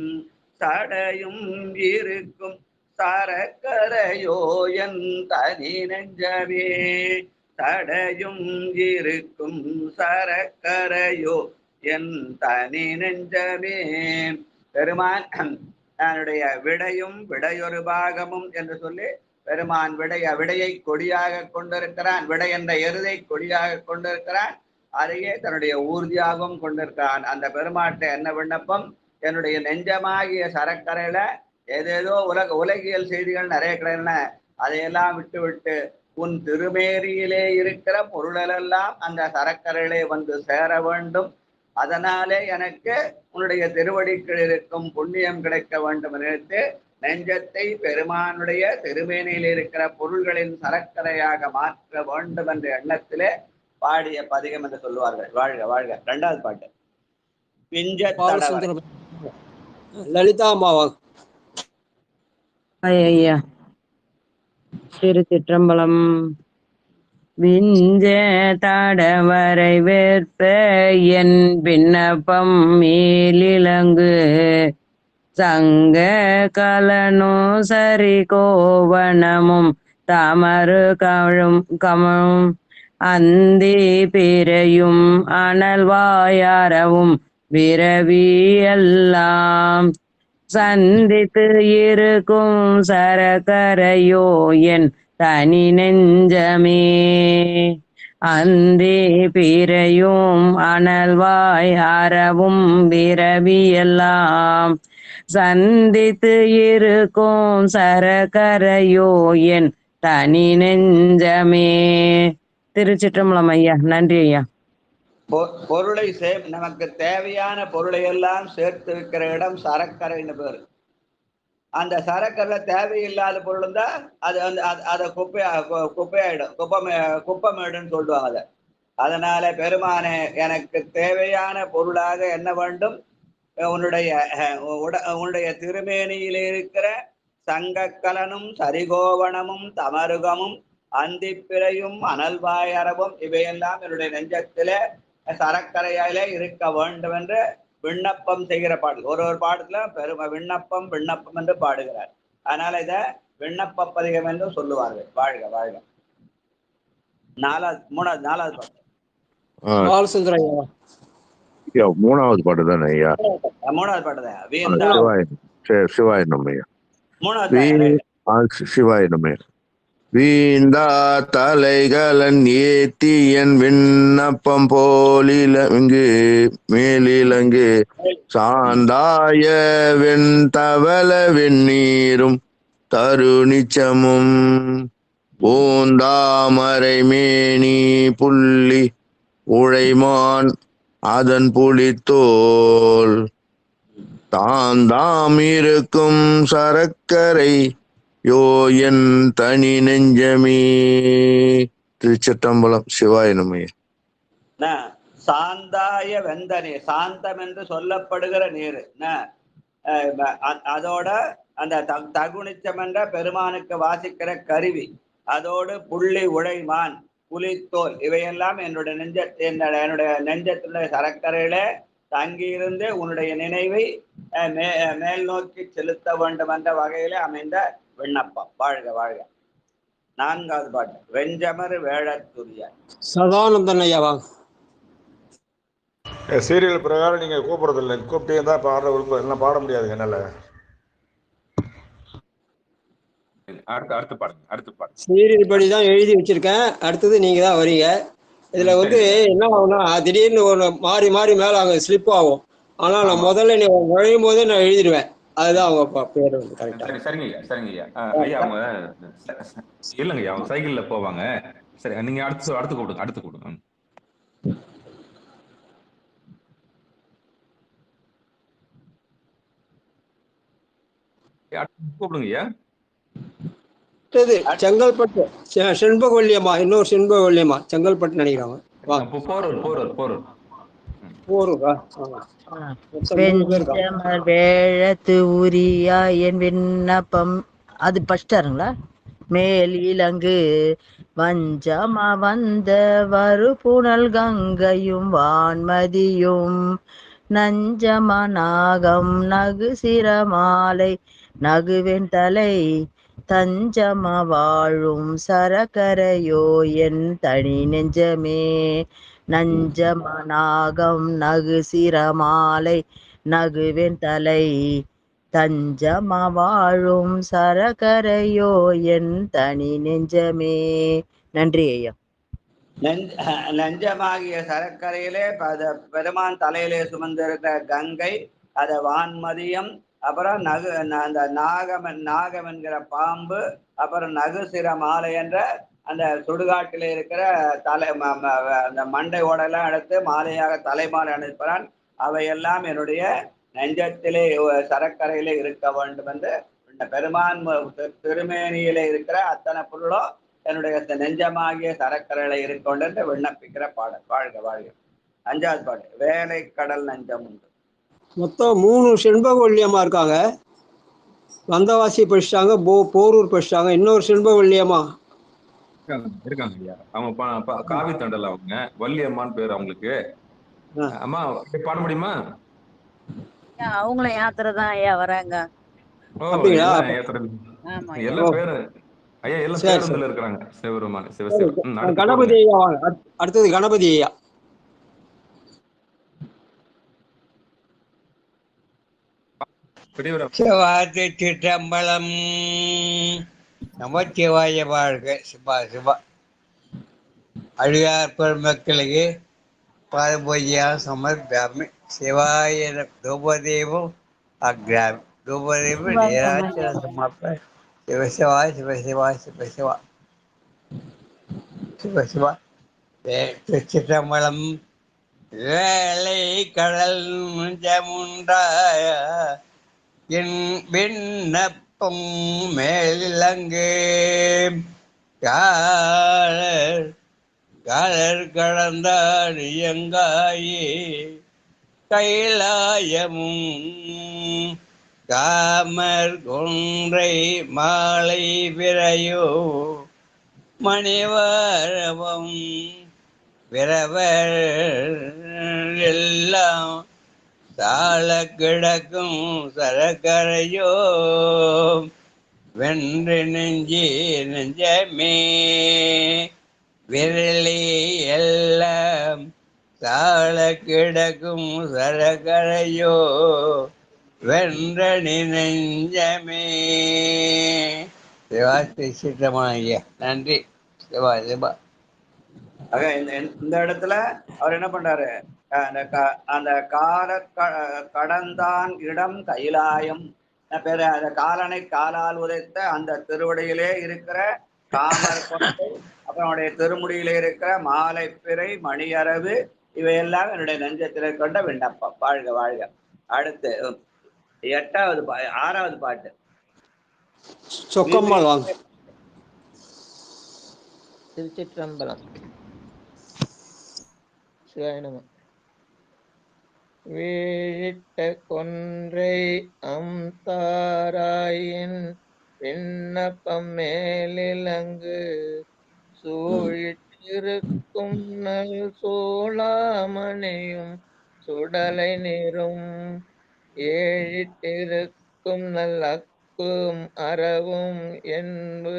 சடையும் இருக்கும் சரக்கரையோ என் தனி நெஞ்சமே தடையும் இருக்கும் சரக்கரையோ என் தனி நெஞ்சமே. பெருமான் தன்னுடைய விடையும் விடையொரு பாகமும் என்று சொல்லி பெருமான் விடையை கொடியாக கொண்டிருக்கிறான். விடை என்ற எருதை கொடியாக கொண்டிருக்கிறான். அதையே தன்னுடைய ஊர்தியாகவும் கொண்டிருக்கிறான். அந்த பெருமாட்டை என்ன விண்ணப்பம், என்னுடைய நெஞ்சமாகிய சரக்கரையில ஏதேதோ உலகியல் செய்திகள் நிறைய கிடையாது, அதையெல்லாம் விட்டு உன் திருமேரியிலே இருக்கிற பொருளெல்லாம் அந்த சரக்கரையிலே வந்து சேர வேண்டும். அதனாலே எனக்கு உன்னுடைய திருவடிக்கு இருக்கும் புண்ணியம் கிடைக்க வேண்டும் நினைத்து நெஞ்சத்தை பெருமானுடைய திருமேனியில் இருக்கிற பொருள்களின் சரக்கரையாக மாற்ற வேண்டும் என்ற எண்ணத்திலே பாடிய பதிகம் என்று சொல்லுவார்கள். வாழ்க வாழ்க. இரண்டாவது பாட்டு பிஞ்ச லலிதா அம்மாவா. ஐயா திருச்சிற்றம்பலம். விஞ்ச தடவரை வேற்ப என் விண்ணப்பம் மேலிலங்கு சங்க கலனோ சரி கோவணமும் தமறு கமழும் அந்தி பிறையும் அனல்வாயாரவும் விரவியெல்லாம் சந்தித்து இருக்கும் சரக்கரையோ என் தனி நெஞ்சமே அந்தி பிறையும் அனல்வாய் அறவும் விரவியெல்லாம் சந்தித்து இருக்கும் சரக்கரையோ என் தனி நெஞ்சமே. திருச்சிற்றம்பலம் ஐயா. நன்றி ஐயா. பொருளை நமக்கு தேவையான பொருளை எல்லாம் சேர்த்து வைக்கிற இடம் சரக்கரைன்னு பேரு. அந்த சரக்கரை தேவையில்லாத பொருள் தான் அது வந்து அதை குப்பையாயிடும், குப்பமேடுன்னு சொல்லுவாங்க அதை. அதனால பெருமானே எனக்கு தேவையான பொருளாக என்ன வேண்டும், உன்னுடைய திருமேனியில் இருக்கிற சங்கக்கலனும் சரிகோவணமும் தமருகமும் அந்திப்பிறையும் அனல்வாயரவும் இவையெல்லாம் என்னுடைய நெஞ்சத்திலே சரக்கரையாலே இருக்க வேண்டும் என்று விண்ணப்பம் செய்கிற பாடல். ஒரு பாடத்துல விண்ணப்பம் விண்ணப்பம் என்று பாடுகிறார். அதனால இத விண்ணப்ப பதிகம் என்று சொல்லுவார்கள். வாழ்க வாழ்க. நாலாவது பாட்டு மூணாவது பாட்டு தானே ஐயா? மூணாவது பாட்டு தான். சிவாய நம்மையா. மூணாவது சிவாய நம்மையா. வீந்தா தலைகளன் ஏத்தி என் விண்ணப்பம் போலிலங்கு மேலிலங்கு சாந்தாய வெண்தவள வெந்நீரும் தருணிச்சமும் பூந்தாமரை மேனி புள்ளி உழைமான் அதன் புலித்தோல் தாந்தாம் இருக்கும் சரக்கரை யோ என் தனி நெஞ்சமே. திருச்சிற்றம்பலம். சிவாய நம்மையா. சாந்தாய வெந்த நீர், சாந்தம் என்று சொல்லப்படுகிற நீர், அதோட அந்த தகுனிச்சம் என்ற பெருமானுக்கு வாசிக்கிற கருவி, அதோடு புள்ளி உழைமான் புலித்தோல் இவையெல்லாம் என்னுடைய நெஞ்சத்தினுடைய சரக்கரையில தங்கியிருந்து உன்னுடைய நினைவை மேல் நோக்கி செலுத்த வேண்டும் என்ற வகையில அமைந்த விண்ணப்பம். வாழ்க வாழ்க. நான்காவது பாட்டு வெஞ்சமர் வேழத்துரிய சதானந்தன் ஐயாவா. சீரியல் பிரகாரம் நீங்க கூப்பிடுறது இல்லை, கூப்பிட்டே தான் பாடுற விருப்பம் எல்லாம் பாட முடியாதுங்க. என்னால அடுத்து அடுத்து பாடுங்க, அடுத்து பாடுங்க. சீரியல் படி தான் எழுதி வச்சிருக்கேன். அடுத்தது நீங்க தான் வரீங்க. இதுல வந்து சரிங்க. என்ன ஆகும்னா திடீர்னு ஒரு மாறி மாறி மேல அங்க ஸ்லிப் ஆகும். ஆனா நான் ஆமா. முதல்ல நீ நுழையும் போதே நான் எழுதிடுவேன். அதுதான் அவங்க பேர் வந்து கரெக்டா. சரிங்க ஐயா, சரிங்க ஐயா. ஐயா அவங்க இல்லைங்க ஐயா, அவங்க சைக்கிள்ல போவாங்க. சரி, நீங்க அடுத்து அடுத்து கூப்பிடுங்க, அடுத்து கூப்பிடுங்க. கூப்பிடுங்க ஐயா. செங்கல்பட்டு செண்பகவல்லியம்மா, இன்னொரு செண்பகவல்லியம்மா செங்கல்பட்டு நினைக்கிறாங்க. போரூரா? வெஞ்சமர் வேழத்து உரியா என் விண்ணப்பம், அது பஸ்டாருங்களா? மேல் இலங்கு வஞ்சமா வந்த வருபுனல் கங்கையும் வான்மதியும் நஞ்சமா நாகம் நகு சிரமாலை நகுவென் தலை தஞ்சமா வாழும் சரக்கரையோ என் தனி நெஞ்சமே நஞ்சமா நாகம் நகு சிரமாலை நகுவென் தலை தஞ்சமா வாழும் சரக்கரையோ என் தனி நெஞ்சமே. நன்றி ஐயா. நெஞ்சமாகிய சரக்கரையிலே பெருமான் தலையிலே சுமந்திருக்கிற கங்கை, அத வான்மதியம், அப்புறம் அந்த நாகம் என்கிற பாம்பு, அப்புறம் நகுசிர மாலை என்ற அந்த சுடுகாட்டிலே இருக்கிற அந்த மண்டை ஓடெல்லாம் எடுத்து மாலையாக தலைமாலை அனுப்புகிறான். அவையெல்லாம் என்னுடைய நெஞ்சத்திலே சரக்கரையிலே இருக்க வேண்டும் என்று இந்த பெருமான் திருமேனியிலே இருக்கிற அத்தனை பொருளும் என்னுடைய நெஞ்சமாகிய சரக்கரையில இருக்கொண்டு என்று விண்ணப்பிக்கிற பாடல். வாழ்க வாழ்க. 5வது பாட்டு, வேலை கடல் நஞ்சம் உண்டு. மொத்தம் 3 செண்பகவல்லியம்மா இருக்காங்க. வந்தவாசி படிச்சிட்டாங்க, போரூர் படிச்சிட்டாங்க. இன்னொரு செண்பகவல்லியம்மா இருக்காங்க ஐயா. அவங்க காவி தண்டல், அவங்க வள்ளியம்மான்னு பேர் அவங்களுக்கு. அம்மா பாட முடியுமா? அவங்கள யாத்திரைதான் ஐயா வராங்க. எல்லாம் பேரு ஐயா, எல்லாம் பேருந்துல இருக்கிறாங்க. சிவபெருமான் சிவசிவன். கணபதி ஐயா வாங்க. அடுத்தது கணபதி ஐயா. சிவாதி சிற்றம்பலம். நமச்சிவாய வாழ்க. சிவா சிவா. அடியார் பெருமக்களுக்கு பாதபூஜையா சமர்ப்பியாமி. சிவாய தூபதேவம் அக்ராமி. தூபதேவம் நேராச்சர சமர்ப்ப. சிவசிவா சிவசிவா சிவசிவா சிவசிவா. சிற்றம்பலம். வேலை கடல் நெஞ்சமுண்டாய என் விண்ணப்பம் மேலிலங்கு காலர் கடந்தார் எங்காயே கைலாயமும் காமர் கொன்றை மாலை விரையோ மணிவாரவம் விரவர் எல்லாம் தாழ கிடக்கும் சரக்கரையோ வென்று நெஞ்சி நெஞ்சமே விரலி எல்லாம் தாழ கிடக்கும் சரக்கரையோ வென்றணி நெஞ்சமே. சிவா சித்தமாய்யா. நன்றி. சிவா சிவா. இந்த இடத்துல அவர் என்ன பண்றாரு, அந்த கடந்தான் இடம் கைலாயம் பேரு, அந்த காலனை காலால் உதைத்த அந்த திருவடியிலே இருக்கிற காமர் கொண்டை, அப்புறம் அவனுடைய திருமுடியிலே இருக்கிற மாலை பிறை மணியரவு, இவையெல்லாம் என்னுடைய நெஞ்சத்திலே கொண்ட விண்ணப்பம். வாழ்க வாழ்க. அடுத்து 6வது பாட்டு, சொக்கம்மாள் வாங்க. திருச்சிற்றம்பலம். சிவாயனம. வீழிட்ட கொன்றை தாராயின் விண்ணப்பம் மேலிலங்கு சூழிட்டிருக்கும் நல் சோழாமணியும் சுடலை நீரும் ஏழிட்டிருக்கும் நல் அக்கும் அறவும் என்பு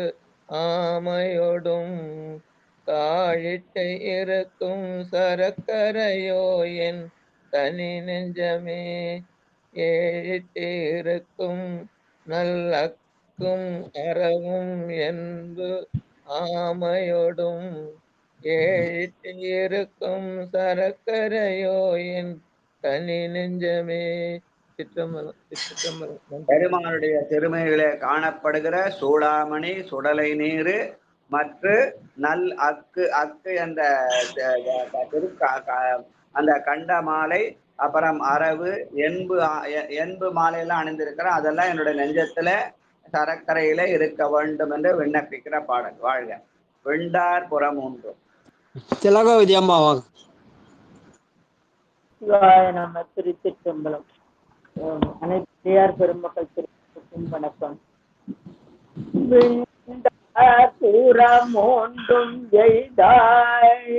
ஆமையோடும் காழிட்டு இருக்கும் சரக்கரையோ என் தனி நெஞ்சமே ஏழிட்டு இருக்கும் நல்ல இருக்கும் அறவும் என்பு ஆமையோடும் ஏழிட்டு இருக்கும் சரக்கரையோ என் தனி நெஞ்சமே. சிற்றம்பலம் சிற்றம்பலம். நன்றி. பெருமானுடைய திருமையிலே காணப்படுகிற சூடாமணி, சுடலை நீரு மற்ற நல் அக்கு அக்கு என்ற அந்த கண்ட மாலை, அப்புறம் அரவு, என்பு மாலையெல்லாம் அணிந்திருக்கிற அதெல்லாம் என்னுடைய நெஞ்சத்துல சரக்கரையில இருக்க வேண்டும் என்று விண்ணப்பிக்கிற பாடல். வாழ்க. வெண்டார் புறம் ஒன்று. திலகவதி அம்மா வாங்க. சிவாய நம. திருச்சிற்றம்பலம். அனைத்து பெருமக்கள் திருக்கும் வணக்கம். பூரம் ஒன்றும் எய்தாய்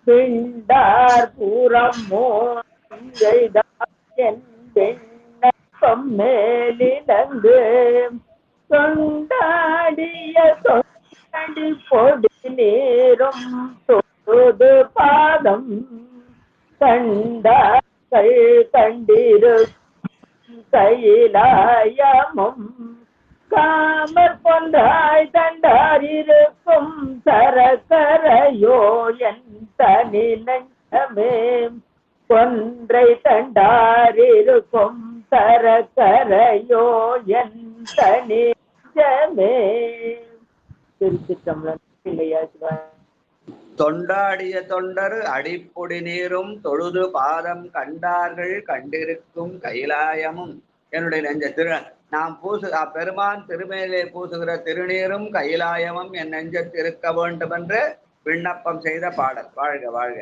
பிண்டார் பூரம் ஒன்றும் எய்தாய் என் விண்ணப்பம் மேலிலங்கு தொண்டாடிய தொண்டடி பொடி நீரும் தொழுது பாதம் கண்டார்கள் கண்டிருக்கும் கையிலாயமும் காமர் கொன்றாய் தண்டாரிருக்கும் சரக்கரையோ என் தனி நெஞ்சமே. கொன்றை தண்டாரிருக்கும் சரக்கரையோ என் தனி நெஞ்சமே. திருச்சிற்றம்பலம். இல்லையா சிவா? தொண்டாடிய தொண்டர் அடிப்பொடி நீரும் தொழுது பாதம் கண்டார்கள் கண்டிருக்கும் கைலாயமும். என்னுடைய நெஞ்ச நாம் பெருமான் திருமேலே பூசுகிற திருநீரும் கைலாயமும் என் நெஞ்சத்தில் இருக்க வேண்டும் என்று விண்ணப்பம் செய்த பாடல். வாழ்க வாழ்க.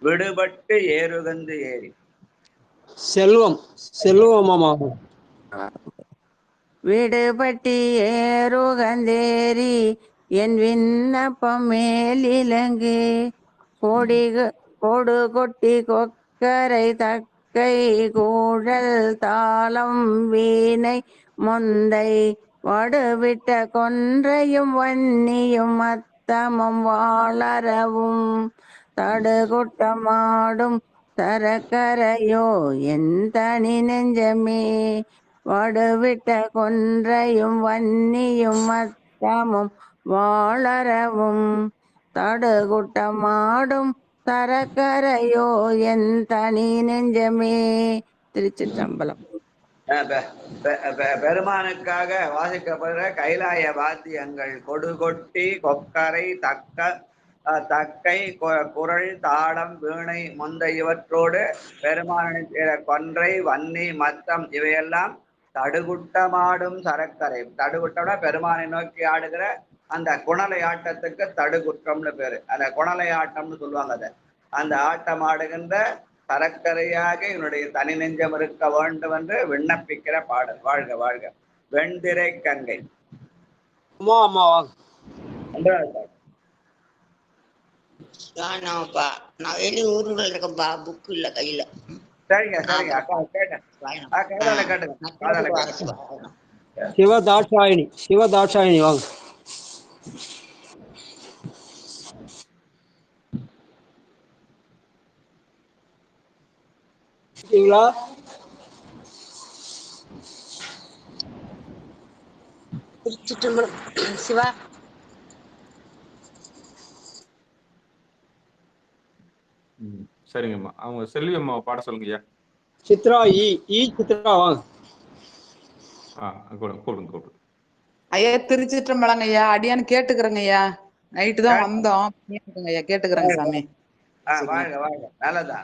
விடுபட்டு ஏறுகந்து ஏறி. செல்வம் அம்மா. விடுபட்டி ஏறுகந்தேரி என் விண்ணப்பம் மேலிலங்கு கோடு கொட்டி கொக்கரை தக்கை கூழல் தாளம் வீணை மொந்தை வடுவிட்ட கொன்றையும் வன்னியும் அத்தமம் வாளரவும் தடுகுட்டமாடும் சரக்கரையோ என் தனி நெஞ்சமே. வடுவிட்ட கொன்றையும் வன்னியும் அத்தமும் வாளரவும் தடுகுட்டமாடும் சரக்கரையோ என் தனி நெஞ்சமே. திருச்சிற்றம்பலம். பெருமானுக்காக வாசிக்கப்படுற கைலாய வாத்தியங்கள் கொடுகொட்டி கொக்கரை தக்கை குரல் தாளம் வீணை முந்த இவற்றோடு பெருமானின் கொன்றை வன்னி மத்தம் இவையெல்லாம் தடுகுட்டமாடும் சரக்கரை. தடுகுட்டம்னா பெருமானை நோக்கி ஆடுகிற அந்த குணலை ஆட்டத்துக்கு தடுகுற்றம்னு பேரு. அந்த குணலை ஆட்டம்னு சொல்லுவாங்க. அதை அந்த ஆட்டம் ஆடுகின்ற சரக்கரையாக என்னுடைய தனி நெஞ்சம் இருக்க வேண்டும் என்று விண்ணப்பிக்கிற பாடல். வாழ்க வாழ்க. வெண்திரை கங்கை. நான் வெளி ஊர்கள் இருக்கேன்ப்பா, புக் இல்ல கையில. சரிங்க சரிங்க அக்கா கேட்டேன். சிவதாட்சாயினி வாங்க. திருச்சிற்றம்பலம். சிவா. சரிங்கம்மா. அவங்க செல்வி அம்மா பாட சொல்லுங்க ஐயா. சித்ரா சித்ரா வாங்க. கூடுங்க. ஐயா திருச்சிற்றம்பலங்க ஐயா. அடியான்னு கேட்டுக்கிறேங்க ஐயா. நைட்டு தான் வந்தோம். ஐயா கேட்டுக்கிறேங்க சாமி. வாழ்க வாழ்க. நல்லதா.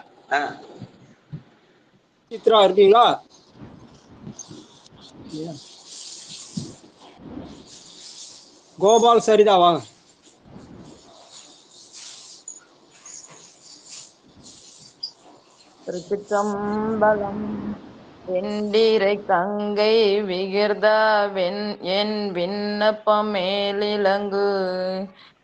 சித்ரா இருக்கீங்களா? கோபால் சரிதா வாங்க. திருச்சிற்றம்பலம். வெண்டிரை கங்கை விகிர்தா என் விண்ணப்பம் மேலிலங்கு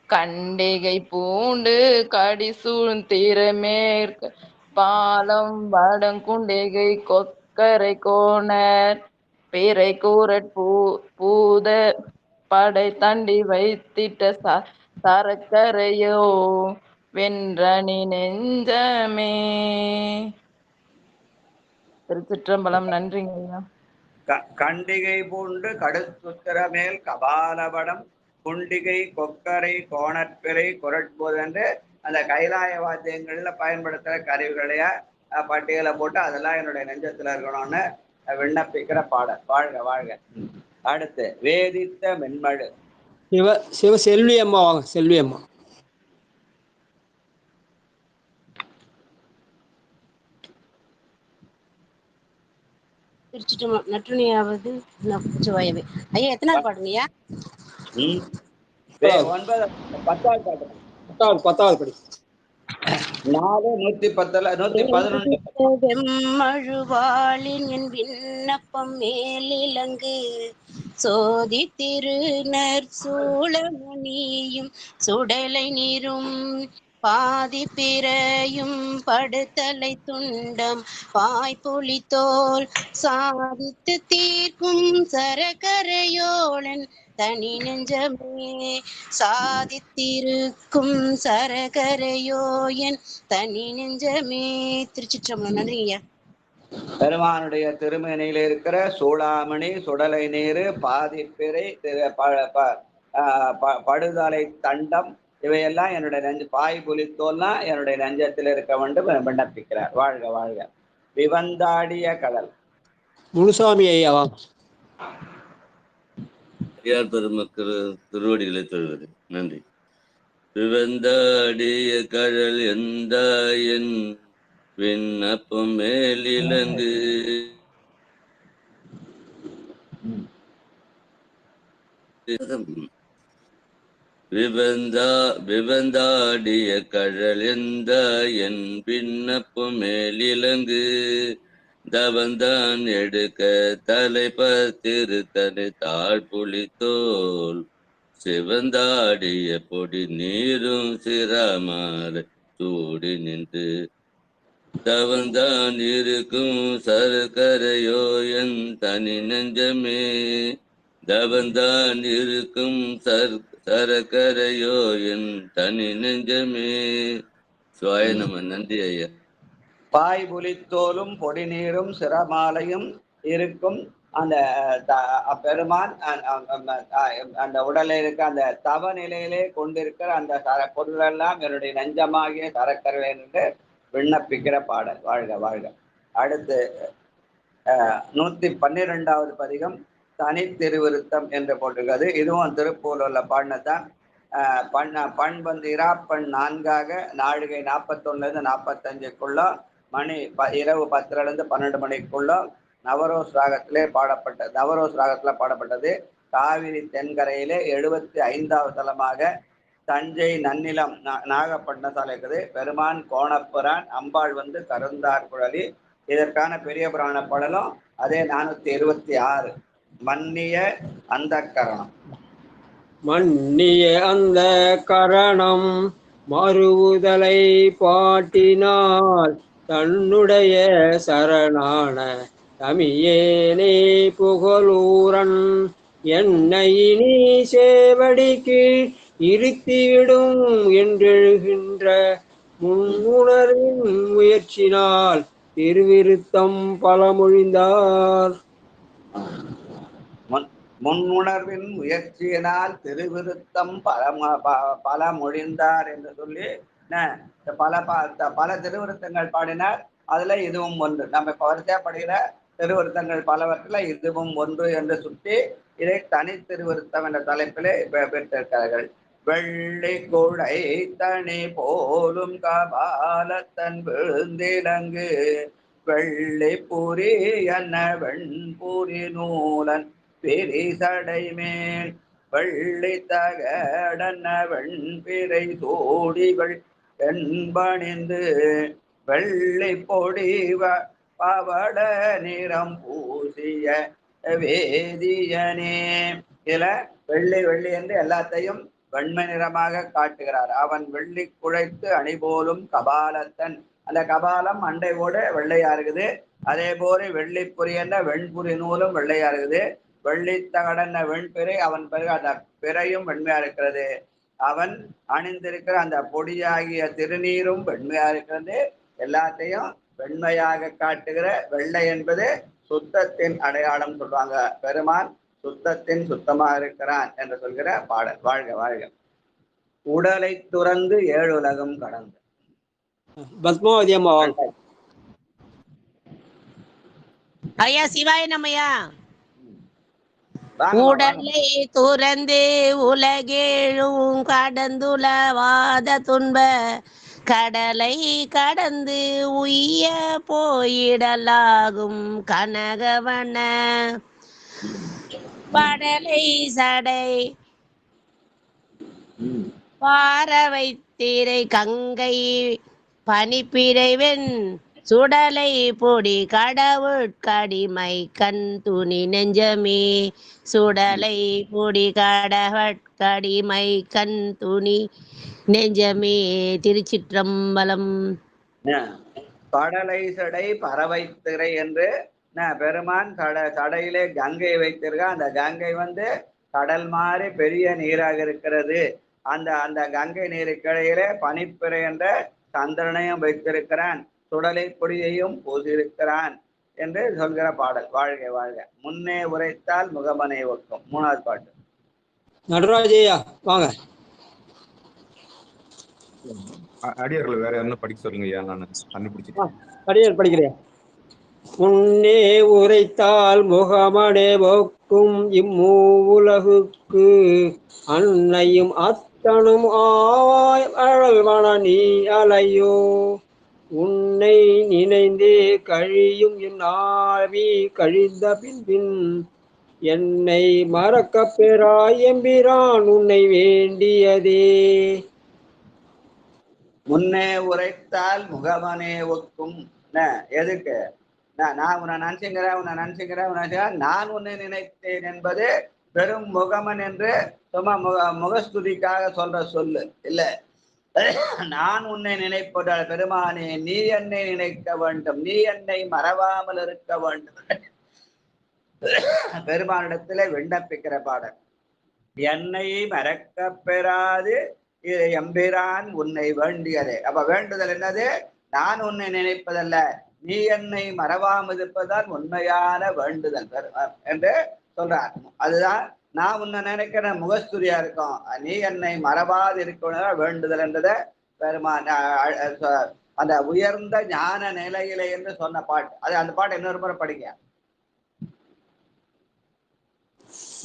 கண்டிகை பூண்டு கடிசூழ் திறமேற்கு பாலம் வடங்குண்டிகை கொக்கரை கோணர் பிறை கூரட் பூத படை தண்டி வைத்திட்ட சரக்கரையோ வென்றணி நெஞ்சமே. திருச்சிற்றம்பலம். நன்றிங்க ஐயா. கண்டிகை பூண்டு கடுத்துத்திர மேல் கபாலபடம் குண்டிகை கொக்கரை கோணற்பிறை குரட்போது என்று அந்த கைலாய வாத்தியங்கள்ல பயன்படுத்துற கருவிகளைய பட்டியலை போட்டு அதெல்லாம் என்னுடைய நெஞ்சத்துல இருக்கணும்னு விண்ணப்பிக்கிற பாடல். வாழ்க வாழ்க. அடுத்து வேதித்த மென்மழு செல்வி அம்மா வாங்க. செல்வி அம்மா. திருச்சிட்டு நற்றுணையாவது நமச்சிவாயவே. ஐயா எத்தனாவது பாடுங்கய்யா? 10வது பாட்டு. 10வது படி. 4 வெம்மழுவாளின் என் விண்ணப்பம் மேலிலங்கு சோதி திருநர் சூளமணியும் சுடலை நீரும் பாதி பிறையும் படுத்தலை துண்டம் பாய்புலித்தோல் சாதித்து தீர்க்கும் சரகரையோளன் தனி நெஞ்சமே சாதித்திருக்கும் சரகரையோ என் தனி நெஞ்சமே. திருச்சிற்றம்பலம். நன்றிங்கய்யா. பெருமானுடைய திருமேனியில இருக்கிற சூளாமணி சுடலை நீரு பாதிப்பிறை படுதலை தண்டம் இவையெல்லாம் என்னுடைய நெஞ்சு பாய் புலித்தோல்லாம் என்னுடைய நெஞ்சத்தில் இருக்க வேண்டும் விண்ணப்பிக்கிறார். வாழ்க வாழ்க. விவந்தாடிய கடல். முனுசாமி ஐயாவா. யார் பெருமக்கள் திருவடிகளை தொழுவது. நன்றி. விவந்தாடிய கடல் எந்த என் விண்ணப்பம் மேலிலங்கு விவந்தாடிய கடல் எந்த என் விண்ணப்பம் மேலிலங்கு தவந்தான் எடுக்க தலைப்பத்திருத்தனை தாழ்புலித்தோல் சிவந்தாடிய பொடி நீரும் சிரமாற சூடி நின்று தவந்தான் இருக்கும் சரக்கரையோ என் தனி நெஞ்சமே தவந்தான் இருக்கும் சரக்கரையோ என் தனி நெஞ்சமே. சுவாய நம. நன்றி ஐயா. பாய் புலித்தோலும் பொடி நீரும் சிரமாலையும் இருக்கும் அந்த பெருமான் அந்த உடலில் இருக்க அந்த தவ நிலையிலே கொண்டிருக்கிற அந்த பொருளெல்லாம் என்னுடைய நெஞ்சமாகிய சரக்கரை என்று விண்ணப்பிக்கிற பாடல். வாழ்க வாழ்க. அடுத்து 112வது பதிகம் தனி திருவிருத்தம் என்று போட்டிருக்கிறது. இதுவும் திருப்பூரில் பாடினதான். பண் வந்து இராப்பண் 4ஆக நாழிகை 41 45க்குள்ள மணி இரவு 10 12 மணிக்குள்ள நவரோஸ் ராகத்திலே பாடப்பட்டது. காவிரி தென்கரையிலே 75வது தலமாக தஞ்சை நன்னிலம் நாகப்பட்டினத்தால் இருக்குது. பெருமான் கோணப்புறான், அம்பாள் வந்து கருந்தார் குழலி. இதற்கான பெரிய புராண பாடலும் அதே 426. மன்னிய அந்த கரணம். மன்னிய அந்த கரணம் மறுவுதலை பாட்டினால் தன்னுடைய சரணான தமியேனே புகழூரன் என்னை நீ சேவடிக்கு இருத்திவிடும் என்றெழுகின்ற முன்னுணர்வின் முயற்சினால் திருவிருத்தம் பலமொழிந்தார். முன்னுணர்வின் முயற்சியினால் திருவிருத்தம் பல மொழிந்தார் என்று சொல்லி பல திருவிருத்தங்கள் பாடினார். அதுல இதுவும் ஒன்று. நம்ம இப்ப வரிசையா படுகிற திருவிருத்தங்கள் பலவற்றில் இதுவும் ஒன்று என்று சுட்டி இதை தனி திருவிருத்தம் என்ற தலைப்பிலே பெற்றிருக்கிறார்கள். வெள்ளி குழை தனி போலும் கபாலத்தன் விழுந்திலங்கு வெள்ளி புரி என்ன வெண்புரி நூலன் பிரிசடை மேல் வெள்ளி தகடன வெண்பிறை தோடிகள் என்பணிந்து வெள்ளி பொடிவ பவட நிறம் பூசிய வேதியனே. இதுல வெள்ளி வெள்ளி என்று எல்லாத்தையும் வெண்மை நிறமாக காட்டுகிறார். அவன் வெள்ளி குழைத்து அணிபோலும் கபாலத்தன். அந்த கபாலம் அண்டையோடு வெள்ளையா இருக்குது. அதே போல வெள்ளிப்புரி என்ற வெண்புரி நூலும் வெள்ளையா இருக்குது. வெள்ளி தகடன வெண்பிறை அவன் பிறகு அந்த பிறையும் வெண்மையா இருக்கிறது. அவன் அணிந்திருக்கிற அந்த பொடியாகிய திருநீரும் வெண்மையா இருக்கிறது. எல்லாத்தையும் வெண்மையாக காட்டுகிற வெள்ளை என்பது சுத்தத்தின் அடையாளம் சொல்லுவாங்க. பெருமான் சுத்தத்தின் சுத்தமா இருக்கிறான் என்று சொல்கிற பாடல். வாழ்க வாழ்க. உடலை துறந்து 7 உலகம் கடந்து. பத்மாவதி அம்மா வாங்க. ஐயா சிவாய நம்மையா. உடலை துறந்து உலகேழும் கடந்துலவாத துன்ப கடலை கடந்து உய்ய போயிடலாகும் கனகவன படலை சடை பாரவை திரை கங்கை பனிப்பிரைவென் சுடலை பொடி கடவுட்கடிமை கண் துணி நெஞ்சமே சுடலை பொடி கடவுட்கடிமை கண் துணி நெஞ்சமே. திருச்சிற்றம்பலம். படலை சடை பறவை திரை என்று பெருமான் சடையிலே கங்கை வைத்திருக்க. அந்த கங்கை கடல் மாதிரி பெரிய நீராக இருக்கிறது. அந்த அந்த கங்கை நீருக்கிடையிலே பனிப்பிறை என்ற சந்திரனையும் வைத்திருக்கிறான், சுடலை பொடியையும் பூசியிருக்கிறான் என்று சொல்கிற பாடல். வாழ்க வாழ்க. முன்னே உரைத்தால் முகமனை ஒக்கும். 3வது பாட்டு. நடராஜையா வாங்க. அடியார்கள் வேற யாரும் படிக்க சொல்லுங்க ஐயா, நான் கண்டுபிடிச்சிட்டேன். அடியார் படிக்கிறேன். முன்னே உரைத்தால் முகமடே போக்கும் இம்மூவுலகுக்கு அன்னையும் அத்தனும் ஆவாய் அழல்வன நீ அலையோ உன்னை நினைந்தே கழியும் என் ஆவி கழிந்த பின் என்னை மறக்க பெறாய் எம்பிரான் உன்னை வேண்டியதே. முன்னே உரைத்தால் முகமனே ஒக்கும். எதுக்கு? நான் உன்னை நினைச்சுக்கிறேன் நான் உன்னை நினைத்தேன் என்பது பெரும் முகமன் என்று சும்மா முகஸ்துதிக்காக சொல்ற சொல்லு இல்ல. நான் உன்னை நினைப்பதால் பெருமானே நீ என்னை நினைக்க வேண்டும், நீ என்னை மறவாமல் இருக்க வேண்டும். பெருமானிடத்துல விண்ணப்பிக்கிற பாடல். என்னை மறக்க பெறாது எம்பிரான் உன்னை வேண்டியதே. அப்ப வேண்டுதல் என்னது? நான் உன்னை நினைப்பதல்ல, நீ என்னை மறவாமல் இருப்பதால் உண்மையான வேண்டுதல் என்று சொல்றார். அதுதான் நான் உன்னை நினைக்கிற முகஸ்துரியா இருக்கும். நீ என்னை மறவாது இருக்க வேண்டுதல் என்றதை பெருமான் அந்த உயர்ந்த ஞான நிலையிலே என்று சொன்ன பாட்டு. அது அந்த பாட்டு இன்னொரு முறை படிங்க.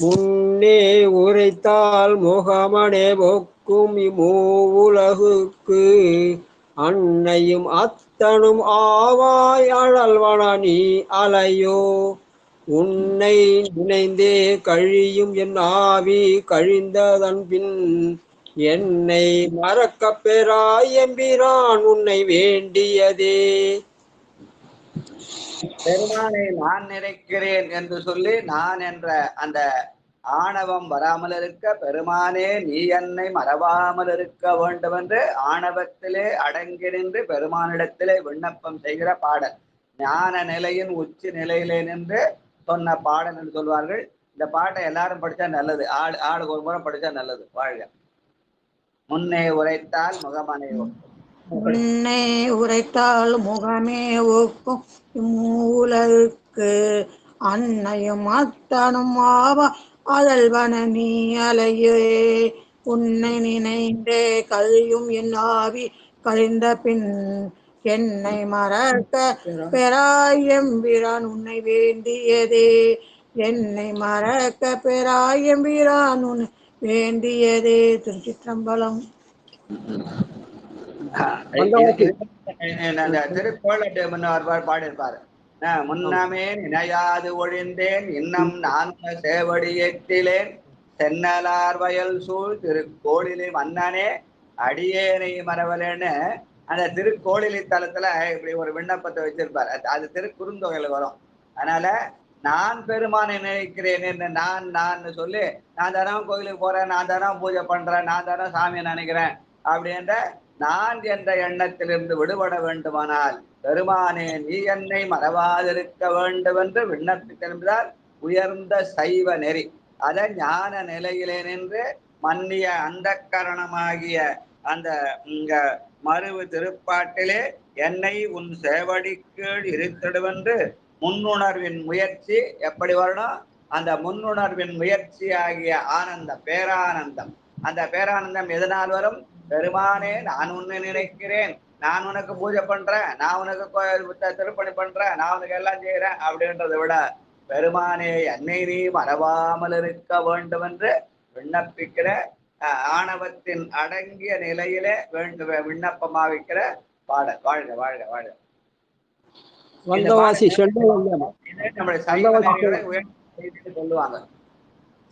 முன்னே உரைத்தால் முகமனே போக்கும் இம்மூவுலகுக்கு அன்னையும் அத்தனும் ஆவாய் அழல்வன நீ அலையோ உன்னை நினைந்தே கழியும் என் ஆவி கழிந்ததன் பின் என்னை மறக்க பெறாய் எம்பிரான் உன்னை வேண்டியதே. பெருமானை நான் நினைக்கிறேன் என்று சொல்லி நான் என்ற அந்த ஆணவம் வராமல் இருக்க, பெருமானே நீ என்னை மறவாமல் இருக்க வேண்டும் என்று ஆணவத்திலே அடங்கி நின்று பெருமானிடத்திலே விண்ணப்பம் செய்கிற பாடல். ஞான நிலையின் உச்சி நிலையிலே நின்று சொன்ன பாடல் என்று சொல்வார்கள். இந்த பாட்டை எல்லாரும் படிச்சா நல்லது. ஆளுக்கு ஒரு முறை படிச்சா நல்லது. வாழ்க. முன்னே உரைத்தால் முகமனை ஒக்கும். முன்னே உரைத்தால் முகமே ஒக்கும் இம்மூலகுக்கு அன்னையும் அத்தனும் ஆவா அதல்வன நீ அலையே உன்னை நினைந்தே கழியும் என் ஆவி கழிந்த பின் என்னை மறக்க பெறாய் எம்பிரான் உன்னை வேண்டியதே. என்னை மறக்க பெறாய் எம்பிரான் உன்னை வேண்டியதே. திருச்சிற்றம்பலம். திருக்கோள பாடியிருப்பாரு. முன்னமே நினையாது ஒழிந்தேன் இன்னும் நான் சேவடி ஏற்றிலேன் சென்னலார் வயல் சூழ் திருக்கோளிலை மன்னனே அடியேனை மறவலேன்னு அந்த திருக்கோளிலை தலத்துல இப்படி ஒரு விண்ணப்பத்தை வச்சிருப்பாரு. அது திருக்குறுந்தொகையில வரும். அதனால நான் பெருமானை நினைக்கிறேன் என்று நான் சொல்லி நான் தானே கோயிலுக்கு போறேன், நான் தானே பூஜை பண்றேன், நான் தானே சாமியை நினைக்கிறேன் அப்படின்ற நான் என்ற எண்ணத்திலிருந்து விடுபட வேண்டுமானால் பெருமானே நீ என்னை மறவாதிருக்க வேண்டும் என்று விண்ணப்பித்திருந்தால் உயர்ந்த சைவ நெறி. அதை ஞான நிலையிலே நின்று மன்னிய அந்த கரணமாகிய அந்த மருவு திருப்பாட்டிலே என்னை உன் சேவடிக்கீழ் இருத்திடுவென்று முன்னுணர்வின் முயற்சி எப்படி வரணும்? அந்த முன்னுணர்வின் முயற்சி ஆகிய ஆனந்தம், பேரானந்தம். அந்த பேரானந்தம் எதனால் வரும்? பெருமானே நான் உன்னை நினைக்கிறேன், நான் உனக்கு பூஜை பண்றேன், நான் உனக்கு திருப்பணி பண்றேன், நான் உனக்கு எல்லாம் செய்யறேன் அப்படின்றத விட பெருமானே என்னை நீ மறவாமல் இருக்க வேண்டும் என்று விண்ணப்பிக்கிற ஆணவத்தின் அடங்கிய நிலையிலே விண்ணப்பமாவிக்கிற பாடல். வாழ்க வாழ்க வாழ்க. நம்முடைய சைவ நெறிகளை உயர்த்தி சொல்லுவாங்க.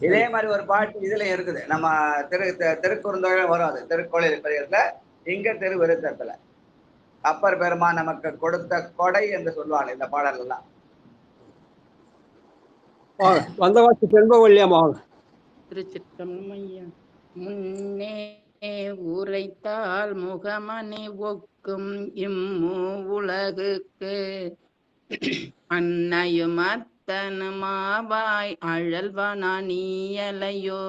இதே மாதிரி ஒரு பாட்டு இதுல இருக்குது, நம்ம திருக்குறுந்தொழில் வரும், அது திருக்கோளில் பெரியதுல, இங்க திருவிருத்தத்துல அப்பர் பெருமான் நமக்கு கொடுத்த கொடை என்று சொல்லுவாங்க இந்த பாடல் எல்லாம். வந்தவாசி செல்வவல்லியம்மா. திருச்சிற்றம்பலம். முன்னே உரைத்தால் முகமணி ஒக்கும் இம்மூ உலகுக்கு அன்னையும் அத்தனுமாவாய் அழல்வானா நீயலையோ.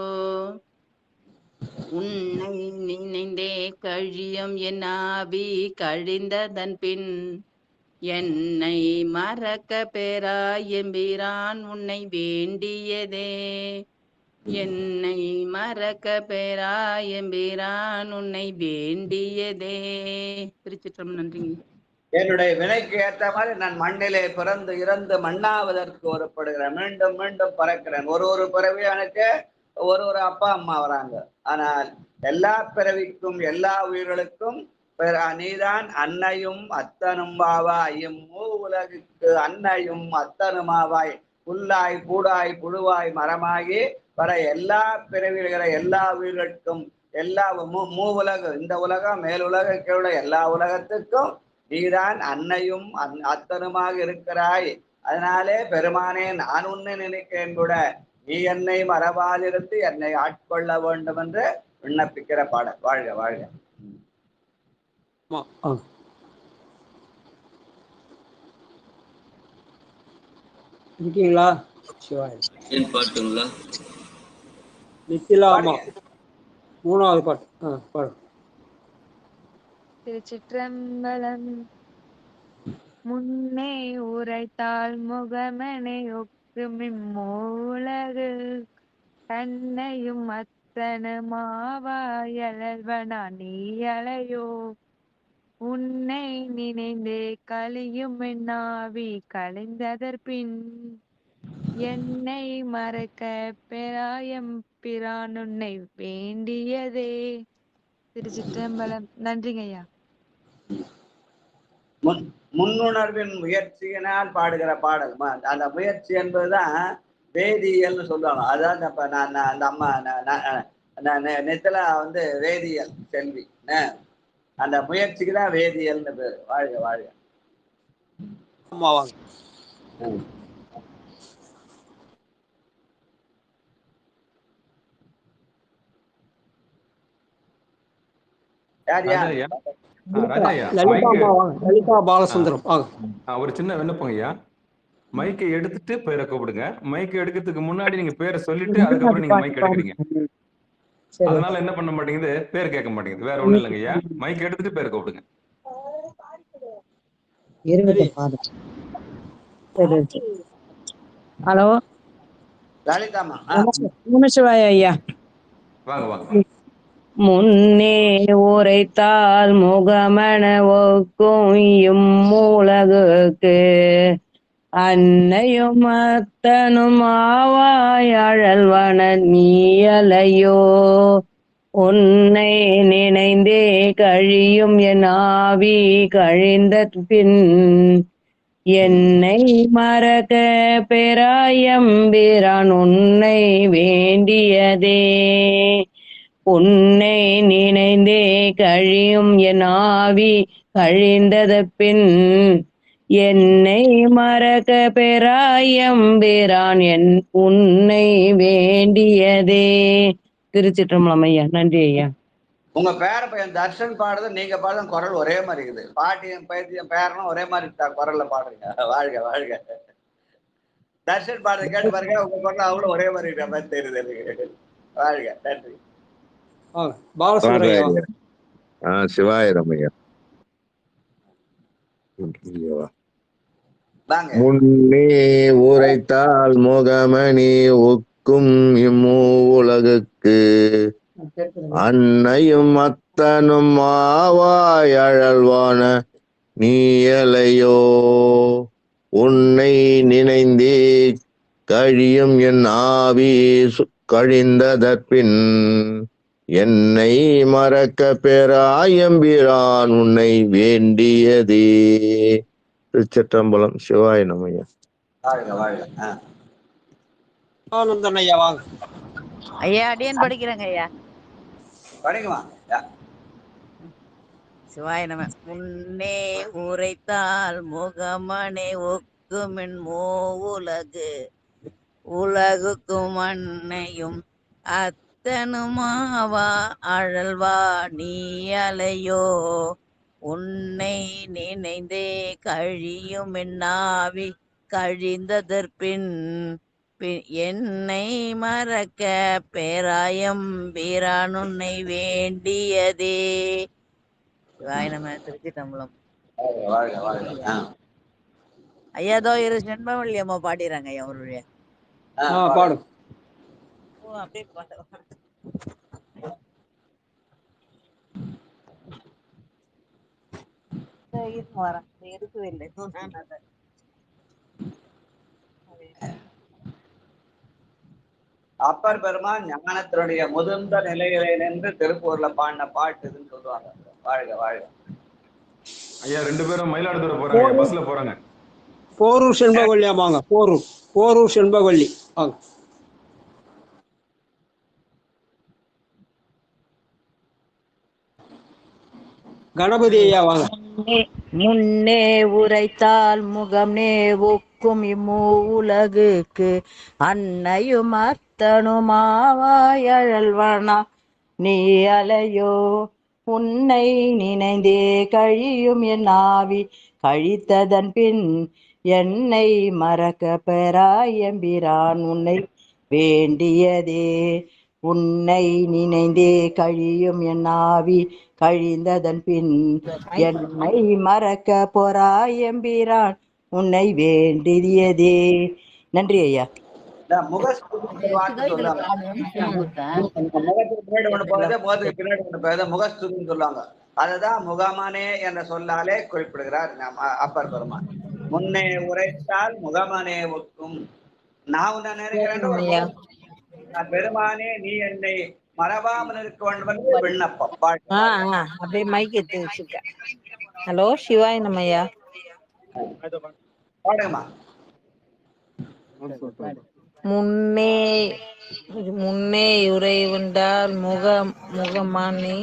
உன்னை நினைந்தே கழியும் என் ஆவி கழிந்ததன் பின் என்னை மறக்க பெறாயெம்பிரான் உன்னை வேண்டியதே. என்னை மறக்க பெறாயெம்பிரான் உன்னை வேண்டியதே. திருச்சிற்றம்பலம். நன்றிங்க. என்னுடைய வினைக்கு ஏற்ற மாதிரி நான் மண்ணிலே பிறந்து இறந்து மண்ணாவதற்கு ஒருப்படுகிறேன், மீண்டும் மீண்டும் பறக்கிறேன். ஒரு பிறவி எனக்கு ஒரு அப்பா அம்மா வராங்க. ஆனால் எல்லா பிறவிக்கும் எல்லா உயிர்களுக்கும் நீதான் அன்னையும் அத்தனுமாவாய், இம்மூ உலகுக்கு அன்னையும் அத்தனுமாவாய், புல்லாய் பூடாய் புழுவாய் மரமாகி வர எல்லா பிறவிகிற எல்லா உயிர்களுக்கும் எல்லா மூ உலகம், இந்த உலகம் மேலுலக கீழே எல்லா உலகத்துக்கும் நீதான் அன்னையும் அத்தனுமாக இருக்கிறாய். அதனாலே பெருமானே நான் உன்னை நினைக்கிறேன் கூட, நீ என்னை மறவாதிருந்து என்னை ஆட்கொள்ள வேண்டும் என்று விண்ணப்பிக்கிற பாடல். வாழ்க வாழ்க. இருக்கீங்களா? பாட்டுங்களா? நித்திலா அம்மா, 3வது பாட்டு பாடு. திருச்சிற்றம்பலம். முன்னே உரைத்தால் முகமனை ஒக்கும் இம்மூலகு தன்னையும் அத்தனுமாவாயல்வனா நீயலையோ. உன்னை நினைந்தே கலியும் என்னாவி கலைந்ததற்பின் என்னை மறக்க பெறாயம் பிரான் உன்னை வேண்டியதே. திருச்சிற்றம்பலம். நன்றிங்க ஐயா. முன்னுணர்வின் முயற்சியினால் பாடுகிற பாடல். அந்த முயற்சி என்பதுதான் வேதியியல்னு சொல்லுவாங்க. அதான் அந்த அம்மா நெத்தில வந்து வேதியியல் செல்வி, அந்த முயற்சிக்கு தான் வேதியியல்னு பேரு. வாழ்க வாழ்க. ஒரு சின்ன விண்ணப்பம் ஐயா, மைக்கை எடுத்துட்டு பேரை கூப்பிடுங்க. மைக்கை எடுக்கிறதுக்கு முன்னாடி நீங்க பேரை சொல்லிட்டு அதுக்கப்புறம் நீங்க மைக் எடுக்கிறீங்க. அதனால என்ன பண்ண மாட்டேங்குது, பேர் கேட்க மாட்டேங்குது. வேற ஒண்ணும் இல்லைங்க ஐயா, மைக் எடுத்துட்டு பேரை கூப்பிடுங்க. ஹலோ லலிதாமா. நமசிவாய ஐயா. வாங்க வாங்க. முன்னே உரைத்தால் முகமன ஒக்கும் இம்மூலகுக்கு அன்னையும் அத்தனும் ஆவாய் அழல்வன நீயலையோ. உன்னை நினைந்தே கழியும் என் ஆவி கழிந்த பின் என்னை மறக்க பெறாயம்பிரான் உன்னை வேண்டியதே. உன்னை நினைந்தே கழியும் என் ஆவி கழிந்தத பின் என்னை மறக்க பெறாயம்பிரான் என் உன்னை வேண்டியதே. திருச்சிற்றம்பலம் ஐயா. நன்றி ஐயா. உங்க பேர பையன் தர்ஷன் பாடுறது நீங்க பாடுறது குரல் ஒரே மாதிரி இருக்குது. பாட்டியும் பைத்தியம் பேரனும் ஒரே மாதிரி குரல்ல பாடுறீங்க. வாழ்க வாழ்க. தர்ஷன் பாடுறது கேட்டு பாருங்க, உங்க குரல் அவ்வளவு ஒரே மாதிரி இருக்கிற மாதிரி தெரியுது எனக்கு. வாழ்க. நன்றி. சிவாய ரமையா. வாங்க. முன்னே உரைத்தால் முகமணி ஒக்கும் இம்மூவுலகுக்கு அன்னையும் அத்தனும் ஆவாய் அழல்வான நீயலையோ உன்னை நினைந்தே கழியும் என் ஆவி கழிந்ததற்பின் என்னை மறக்க பெறாயம்பிரான் உன்னை வேண்டியதே. திருச்சிற்றம்பலம். சிவாய நமய்யா. வாழ்க வாழ்க. ஆனந்தன் ஐயா வாங்க. ஐயா அடியன் படிக்கிறேங்க ஐயா. படிக்குமா? சிவாய நம. முன்னே உரைத்தால் முகமனே ஒக்குமின் மூவுலகு உலகுக்கும் அன்னையும் அத்தனுமாவா அழல்வா நீ அலையோ உன்னை நினைந்தே கழியும் என்னாவி கழிந்ததற்பின் என்னை மறக்க பேராயம் வீரான் உன்னை வேண்டியதே. சிவாய நம. திருச்சிற்றம்பலம். ஐயா தோ இரு செண்பவள்ளி அம்மா பாடிறாங்க ஐயா ஒரு வழியா. பாடு. ஓ அப்படியே பாடு. வரேன் எடுக்கவே இல்லை. அப்பர் பெருமான் ஞானத்தினுடைய முதிர்ந்த நிலையிலே நின்று திருப்பூர்ல பாடின பாட்டுன்னு சொல்லுவாங்க. வாழ்க வாழ்க. ஐயா 2 பேரும் மயிலாடுதுறை போறாங்க, பஸ்ல போறாங்க. போரூர் செண்பகவல்லி வாங்க. போரூர் செண்பகவல்லி வாங்க. கணபதி ஐயா வாங்க. முன்னே உரைத்தால் முகம்னே ஒக்கும் இம்மூவுலகுக்கு அன்னையும் அத்தனுமாவாய் அழல்வனா நீ அலையோ உன்னை நினைந்தே கழியும் என் ஆவி கழித்ததன் பின் என்னை மறக்க பெறாயம்பிரான் உன்னை வேண்டியதே. உன்னை நினைந்தே கழியும் என் ஆவி கழிந்ததன் பின் என்னை மறக்க பொறாயம்பிரான் உன்னை வேண்டியதே. நன்றி ஐயா. முகஸ்துதி சொல்லுவாங்க. அதுதான் முகமனே என்ற சொல்லாலே குறிப்பிடுகிறார் அப்பர் பெருமான். முன்னே உரைத்தால் முகமனே ஒக்கும். நான் உன்னை நினைக்கிறேன் பெருமானே நீ என்னை மறவாமல் இருக்க வேண்டும் விண்ணப்பம். அப்படியே மைக் எடுத்து வச்சுக்க. ஹலோ சிவாய் நம்மையா. பாடுங்கம்மா. முன்னே உறைவுண்டால் முகமணி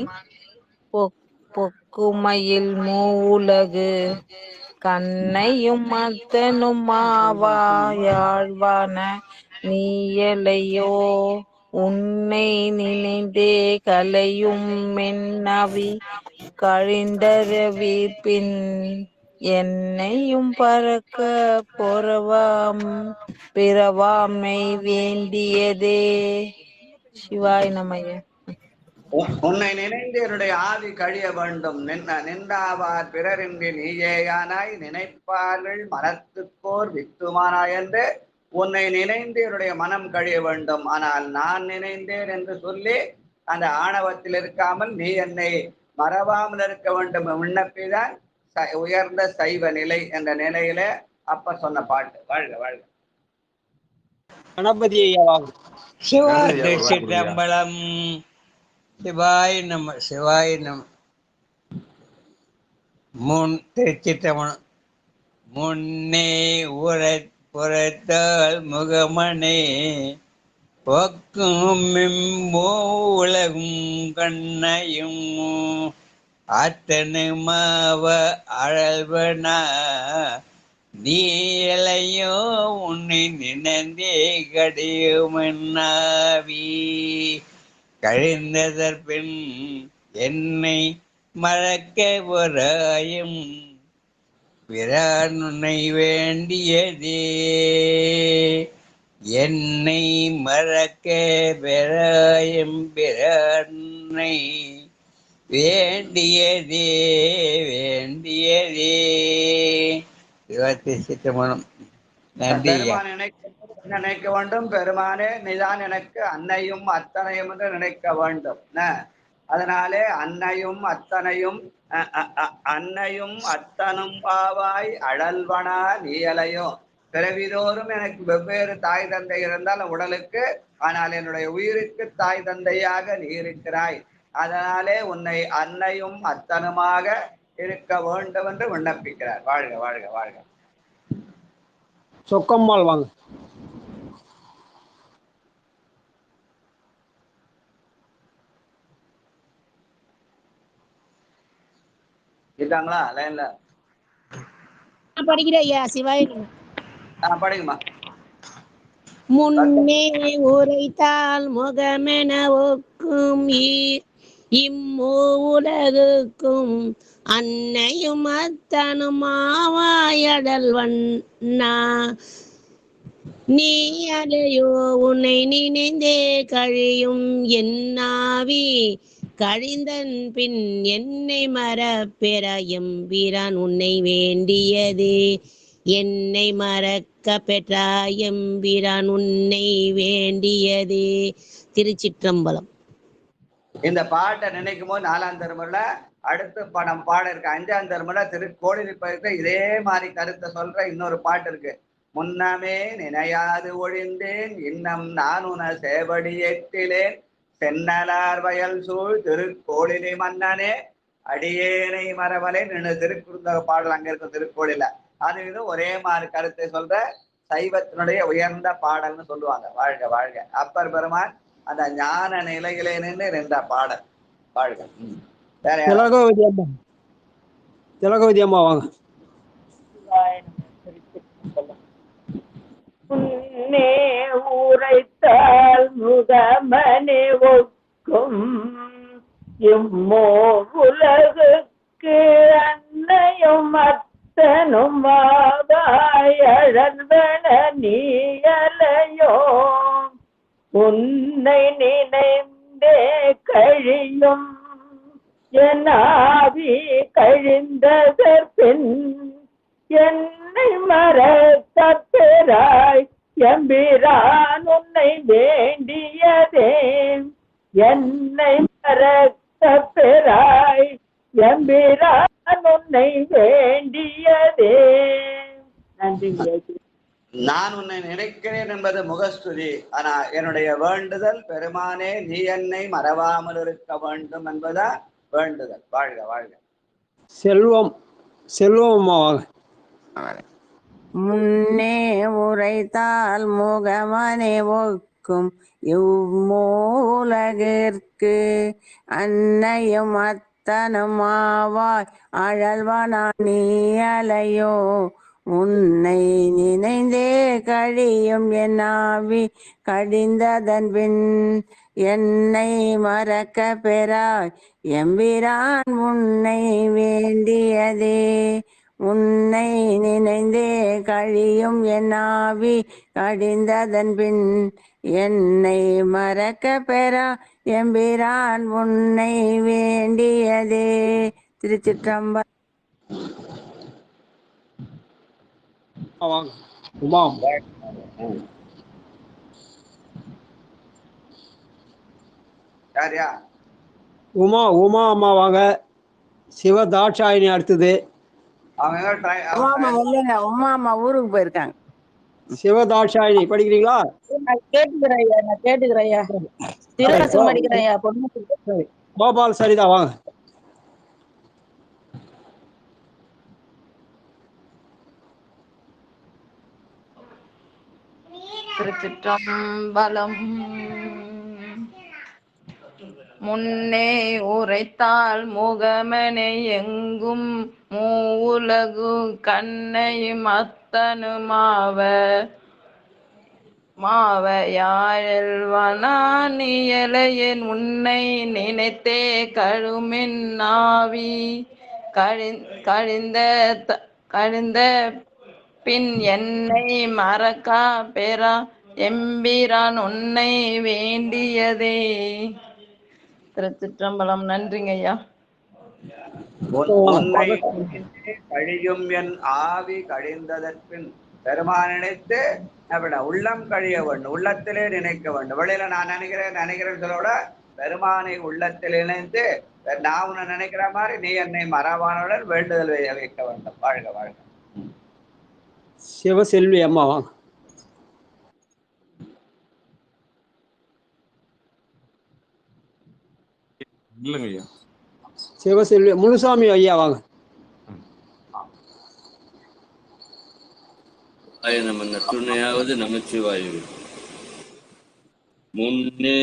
பொக்குமையில் மூவுலகு கண்ணையும் அத்தனும் ஆவாயாழ்வான நீயலையோ உன்னை நினைந்தே கலையும் மென்னவி கழிந்தரவிப்பின் என்னையும் பறக்க பிறவாமை வேண்டியதே. சிவாய் நமய. உன்னை நினைந்து என்னுடைய ஆவி கழிய வேண்டும். நின்றாவார் பிறரின்றி நீயேயானாய் நினைப்பார்கள் மனத்துக்கோர் வித்துமானாய் என்று உன்னை நினைந்து என்னுடைய மனம் கழிய வேண்டும். ஆனால் நான் நினைந்தேன் என்று சொல்லி அந்த ஆணவத்தில் இருக்காமல் நீ என்னை மறவாமல் இருக்க வேண்டும் விண்ணப்பிதான் உயர்ந்த சைவ நிலை என்ற நிலையில அப்ப சொன்ன பாட்டு. வாழ்க வாழ்க. கணபதி ஐயா வாங்க. திருச்சிற்றம்பலம். சிவாய் நம சிவாய் நம. திருச்சிற்றம்பலம். முன்னே உரைத்தால் முகமனே ஒக்கும் உலகும் கண்ணையும் அத்தனுமாவ அழல்வனா நீ இளையோ உன்னை நினைந்தே கடியுமன்னாவி கழிந்ததற்பின் என்னை மறக்க வராயும் பிறான் உன்னை வேண்டியதே. என்னை மறக்க பெறாயும் பிறானை வேண்டியதே வேண்டியதே சிற்றம்பலம். நன்றி ஐயா. பெருமான் நினைக்க வேண்டும். பெருமானே நீதான் எனக்கு அன்னையும் அத்தனையும் என்று நினைக்க வேண்டும். அதனாலே அன்னையும் அத்தனையும் அன்னையும் அத்தனும் பாவாய் அழல்வனா நீயலையோ. பிறவிதோறும் எனக்கு வெவ்வேறு தாய் தந்தை இருந்தால் உடலுக்கு, ஆனால் என்னுடைய உயிருக்கு தாய் தந்தையாக நீ இருக்கிறாய். அதனாலே உன்னை அன்னையும் அத்தனுமாக இருக்க வேண்டும் என்று விண்ணப்பிக்கிறார். வாழ்க வாழ்க வாழ்க. சொக்கம்மாள் வாங்க. இருக்காங்களா லைன்ல? படிக்கிறேன் ஐயா. சிவாய் படிக்குமா. முன்னே உரைத்தால் முகமென ஒக்கும் இம்மூலகுக்கும் அன்னையும் அத்தனும் ஆவாயடல்வண்ணா நீ அலையோ உன்னை நினைந்தே கழியும் என்னாவி கழிந்தன் பின் என்னை மறப்பெற எம்பிரான் உன்னை வேண்டியதே என்னை மறக்க பெற்றாய் எம்பிரான் உன்னை வேண்டியதே. திருச்சிற்றம்பலம். இந்த பாட்டை நினைக்கும் போது 4ஆம் திருமுறையில அடுத்து படம் பாட இருக்கு. 5ஆம் திருமுறையில திருக்கோளிலிப்பதிக்கு இதே மாதிரி கருத்தை சொல்ற இன்னொரு பாட்டு இருக்கு. முன்னமே நினையாது ஒழிந்தேன் இன்னம் நான் உன சேவடி ஏற்றிலேன் சென்னலார் வயல் சூழ் திருக்கோளிலி மன்னனே அடியேனை மரவலை நின்று திருக்குறுந்தக பாடல் அங்க இருக்கும் திருக்கோளில. அது இது ஒரே மாதிரி கருத்தை சொல்ற சைவத்தினுடைய உயர்ந்த பாடல்னு சொல்லுவாங்க. வாழ்க வாழ்க. அப்பர் பெருமான் அந்த ஞான நிலையிலே நின்று நின்ற பாடல். வாழ்க. திலகவதி அம்மா வாங்க. முன்னே உரைத்தால் முகமனே ஒக்கும் இம்மோ உலகுக்கு அன்னையும் அத்தனும் வாவாயழல்வன நீயலையோ உன்னை நினைந்தே கழியும் என்னாவி கழிந்ததற்பின் என்னை மறக்க பெறாய் எம்பிரான் உன்னை வேண்டியதே என்னை மறக்க பெறாய் எம்பிரான் உன்னை வேண்டியதே. நன்றி. நான் உன்னை நினைக்கிறேன் என்பது முகஸ்துதி. ஆனா என்னுடைய வேண்டுதல் பெருமானே நீ என்னை மறவாமல் இருக்க வேண்டும் என்பதா வேண்டுதல். வாழ்க வாழ்க. செல்வம் அம்மா வாங்க. முன்னே உரைத்தால் முகமனே ஒக்கும் இவ்மூலகிற்கு அன்னையும் அத்தனும் ஆவாய் அழல்வனா நீ அலையோ உன்னை நினைந்தே கழியும் என்னாவி கடிந்ததன் பின் என்னை மறக்க பெறாய் எம்பிரான் உன்னை வேண்டியதே உன்னை நினைந்தே கழியும் என்னாவி கடிந்ததன் பின் என்னை மறக்க பெறா எம்பிரான் உன்னை வேண்டியதே. திருச்சிற்றம்பலம். உமா அம்மா வாங்க. சிவதாட்சாயினி அடுத்தது. உமா அம்மா ஊருக்கு போயிருக்காங்க. சிவதாட்சாயினி படிக்கிறீங்களா? நான் கேட்டுக்கிறேன். திருவாசகம் படிக்கிறேன். கோபால் சரிதா வாங்க. திருச்சிற்றம்பலம். முன்னே உரைத்தால் முகமனை எங்கும் மூவுலகு கண்ணையும் அத்தனுமாவ மாவையாழ்வனானியலையன் உன்னை நினைத்தே கழுமின் நாவி கழிந்த பின் என்னை மறக்கா பெறா எம்பிரான் உன்னை வேண்டியதே. திருச்சிற்றம்பலம். நன்றிங்க ஐயா. உன்னை கழியும் என் ஆவி கழிந்ததற்பின் பெருமான் நினைத்து அப்படின்னா உள்ளம் கழிய வேண்டும், உள்ளத்திலே நினைக்க வேண்டும். வெளியில நான் நினைக்கிறேன்னு சொல்லோட பெருமானை உள்ளத்தில் இணைந்து நான் உன்னை நினைக்கிற மாதிரி நீ என்னை மறவானுடன் வேண்டுதல் வைக்க வேண்டும். வாழ்க வாழ்க. சிவசெல்வி அம்மா வாங்க. இல்லைங்க ஐயா. சிவசெல்வி முனுசாமி ஐயா வாங்க. நம்ம நற்றுணையாவது நமச்சிவாயு. முன்னே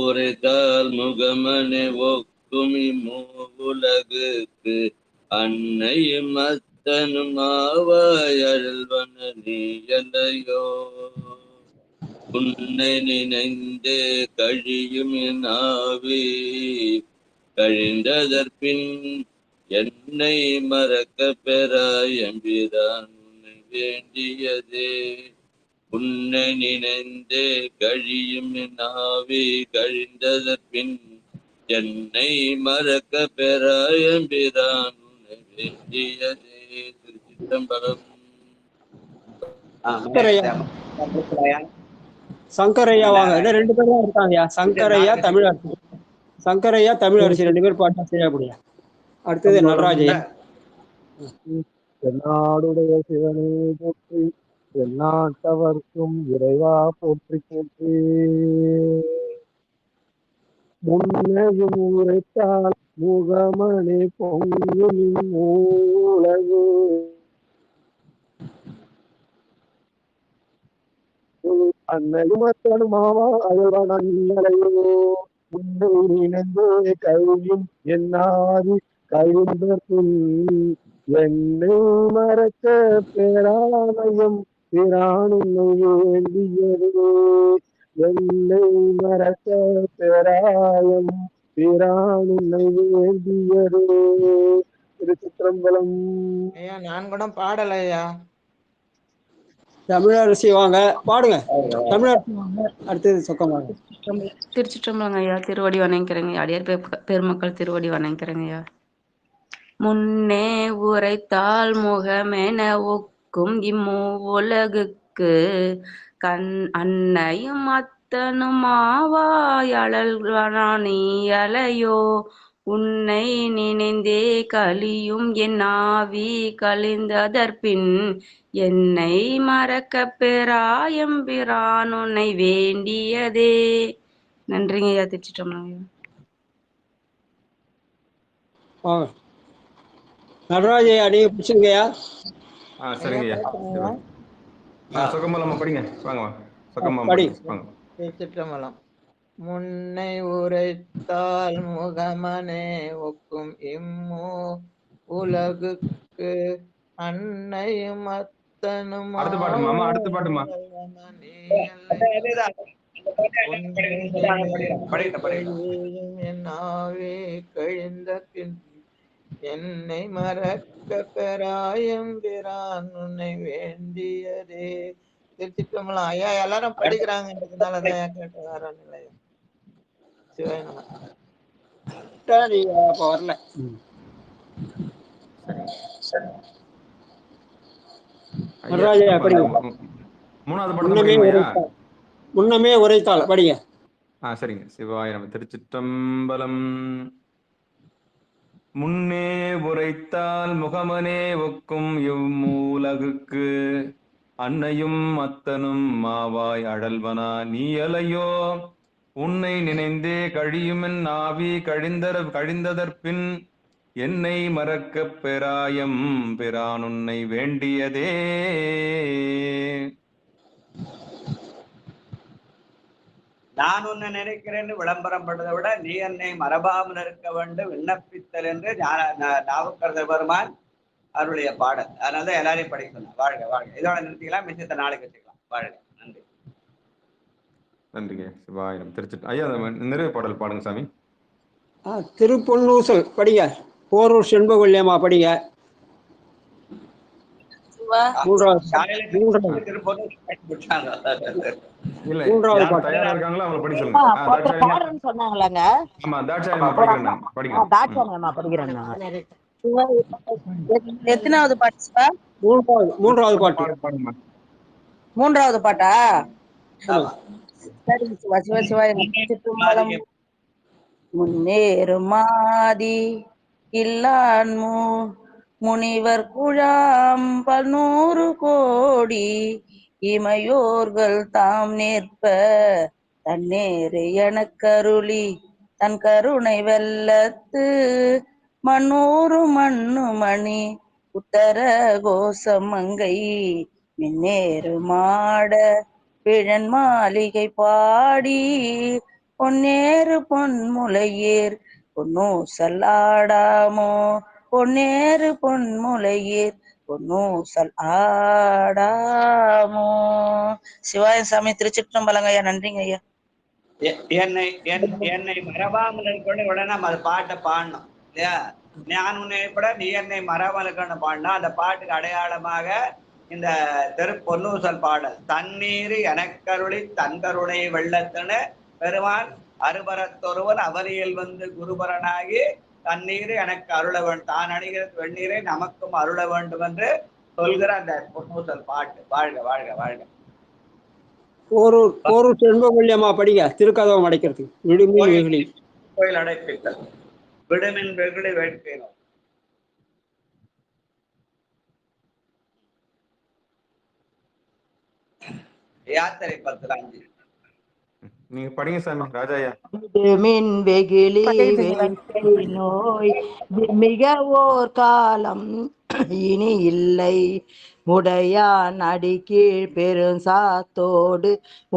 உரைத்தால் முகமனே ஒக்குமி மூவுலகுக்கு அன்னையும் அத்தனும் ஆவாயல்வன நீயலையோ உன்னை நினைந்தே கழியும் நாவி கழிந்ததற்பின் என்னை மறக்க பெறாய் எம்பிரான் வேண்டியதே உன்னை நினைந்தே கழியும் நாவி கழிந்ததற்பின் என்னை மறக்க பெறாயம்பிரான் உன்னை வேண்டியதே. திருச்சிற்றம்பலம். சங்கரையா வாங்க. இன்னும் 2 பேரும் இருக்காங்கய்யா. சங்கரையா தமிழரசி. சங்கரையா தமிழரசி 2 பேர் பாட்டா செய்யக்கூடிய. அடுத்தது நடராஜையா. தென்னாடுடைய சிவனே போற்றி, தென்னாட்டவர்க்கும் இறைவா போற்றி போற்றி. முன்னையும் உரைத்தால் முகமணி பொங்கும் மூலகு அன்னையும் அத்தனுமாவா அயல்வனையோ உன்னை நினைந்தே கழியும் என்னாதி கழிந்தற்பின் என்னை மறக்க பேராலயம் பிரானுன்னை வேண்டியது என்னை மறக்க பேராயம் பிரானுன்னை வேண்டியது. திருச்சிற்றம்பலம். ஐயா நான் கூட பாடலையா. தமிழரசி வாங்க பாடுங்க. தமிழரசி வாங்க. அடுத்தது சொக்கம் வாங்க. திருச்சிற்றம்பலம் ஐயா. திருவடி வணங்கிறேங்க. அடியார் பெருமக்கள் திருவடி வணங்கிறேங்க ஐயா. முன்னே உரைத்தால் முகமென ஒக்கும் இம்முலகுக்கு அன்னையும் அத்தனும் ஆவாயழல்வனானி அலையோ உன்னை நினைந்தே கலியும் என் ஆவி கழிந்ததற்பின் என்னை மறக்க பெறாயம்பிரான் உன்னை வேண்டியதே. நன்றிங்க ஐயா. திருச்சிற்றம்பலம் ஐயா. வாங்க. நடராஜையா நீங்க பிடிச்சிருங்கய்யா. சரிங்கய்யா. சொக்கம்பலம் படிங்க. வாங்க வாங்க. சொக்கம்பலம் படி. வாங்க. திருச்சிற்றம்பலம். முன்னை உரைத்தால் முகமனே ஒக்கும் இம்மு உலகுக்கு அன்னையும் அத்தனும் அடுத்த பாட்டு மாமா. அடுத்த பாட்டு மா. என்னாவே கழிந்த பின் என்னை மறக்க பெறாயம்பிரான் உன்னை வேண்டியதே. திருச்சிற்றம்பலம் ஐயா. எல்லாரும் படிக்கிறாங்கன்றதுனாலதான் கேட்டு வர நிலையம். சிவனமா வரல. நடராஜையா படிங்க. மூணாவது பாட்டு படிங்க. முன்னமே உரைத்தால் படிங்க. சரிங்க. சிவாய நம. திருச்சிற்றம்பலம். முன்னே உரைத்தால் முகமனே ஒக்கும் இம்மூலகுக்கு அன்னையும் அத்தனும் மாவாய் அழல்வனா நீயலையோ உன்னை நினைந்தே கழியுமென் ஆவி கழிந்ததற்பின் என்னை மறக்க பெறாயம் பிரான் உன்னை வேண்டியதே. நான் உன்னை நினைக்கிறேன்னு விளம்பரம் பண்றதை விட நீ என்னை மறபாமல் இருக்க வேண்டும் விண்ணப்பித்தல் என்று நாவுக்கரசர் பெருமான் அவருடைய பாடல். அதனாலதான் எல்லாரையும் படிக்கணும். வாழ்க வாழ்க. இதோட நிறுத்திக்கலாம். மிச்சத்தை நாளைக்கு வச்சுக்கலாம். வாழ்க. நன்றி. நன்றிங்க. சிவாயிரம். திருச்சி ஐயா நிறைவு பாடல் பாடுங்க சாமி. திருப்பொன்னூசல் படிங்க. போரூர் செண்பகொல்லியம்மா படிங்க. இல்ல மூன்றாவது யார் பாட்டு தயாரா இருக்காங்களோ அவங்க படிக்க சொல்லுங்க. தாட்சாயணி பாடுறேன்னு சொன்னாங்களாங்க. ஆமா தாட்சாயணி படிக்கிறேன் நான் படிக்கிறேன். தாட்சாயணி படிக்கிறேன் நான். எத்தனாவது பாட்டு சிவா? மூன்றாவது பாட்டு. பாடுமா. மூன்றாவது பாட்டா? சரிங்க சிவா. சிவா சிவா திருச்சிற்றம்பலம். முன்னேறுமாதி இல்லான்மு முனிவர் குழாம் 100 கோடி இமையோர்கள் தாம் நேர்ப்ப தன்னேறு எனக்கருளி தன் கருணை வெள்ளத்து மண்ணூறு மண்ணு மணி உத்தர கோசம் மங்கை மின்னேறு மாட பிழன் மாளிகை பாடி பொன்னேறு பொன்முலையேர் பொன்னூசல் ஆடாமோ பொன்னேறு பொன்முலையேர் பொன்னூசல் ஆடாமோ. சிவாய சாமி. திருச்சிற்றம்பலங்க ஐயா. நன்றிங்க ஐயா. என்னை மறவாமல் இருக்கணும் உடனே நம்ம அது பாட்டை பாடணும் இல்லையா? நான் உன்னை கூட நீ என்னை மறவாமல் இருக்கணும் பாடினா அந்த பாட்டுக்கு அடையாளமாக இந்த பொன்னூசல் பாடல். தண்ணீர் எனக்கருளி தன்கருணை வெள்ளத்துன்னு பெருமான் அருபரத்தொருவன் அவரியல் வந்து குருபரனாகி தண்ணீர் எனக்கு அருள வேண்டும், தான் அணிகிற வெந்நீரை நமக்கும் அருள வேண்டும் என்று சொல்கிற அந்த பொன்னூசல் பாட்டு. வாழ்க வாழ்க வாழ்க. ஒரு செண்பகொல்லியம்மா படிங்க. திருக்கதவம் அடைக்கிறதுக்கு விடுமின் வெகுளி கோயில் அடைப்பித்தல் விடுமின் வெகுளி வேட்கையினர். யாத்திரை 10 நீங்க படிங்க சாமி. ராஜாயா. மின் வெகுளி வேட்கை நோய் மிக ஓர் காலம் இனி இல்லை உடையான் அடிக்கீழ் பெருஞ்சாத்தோடு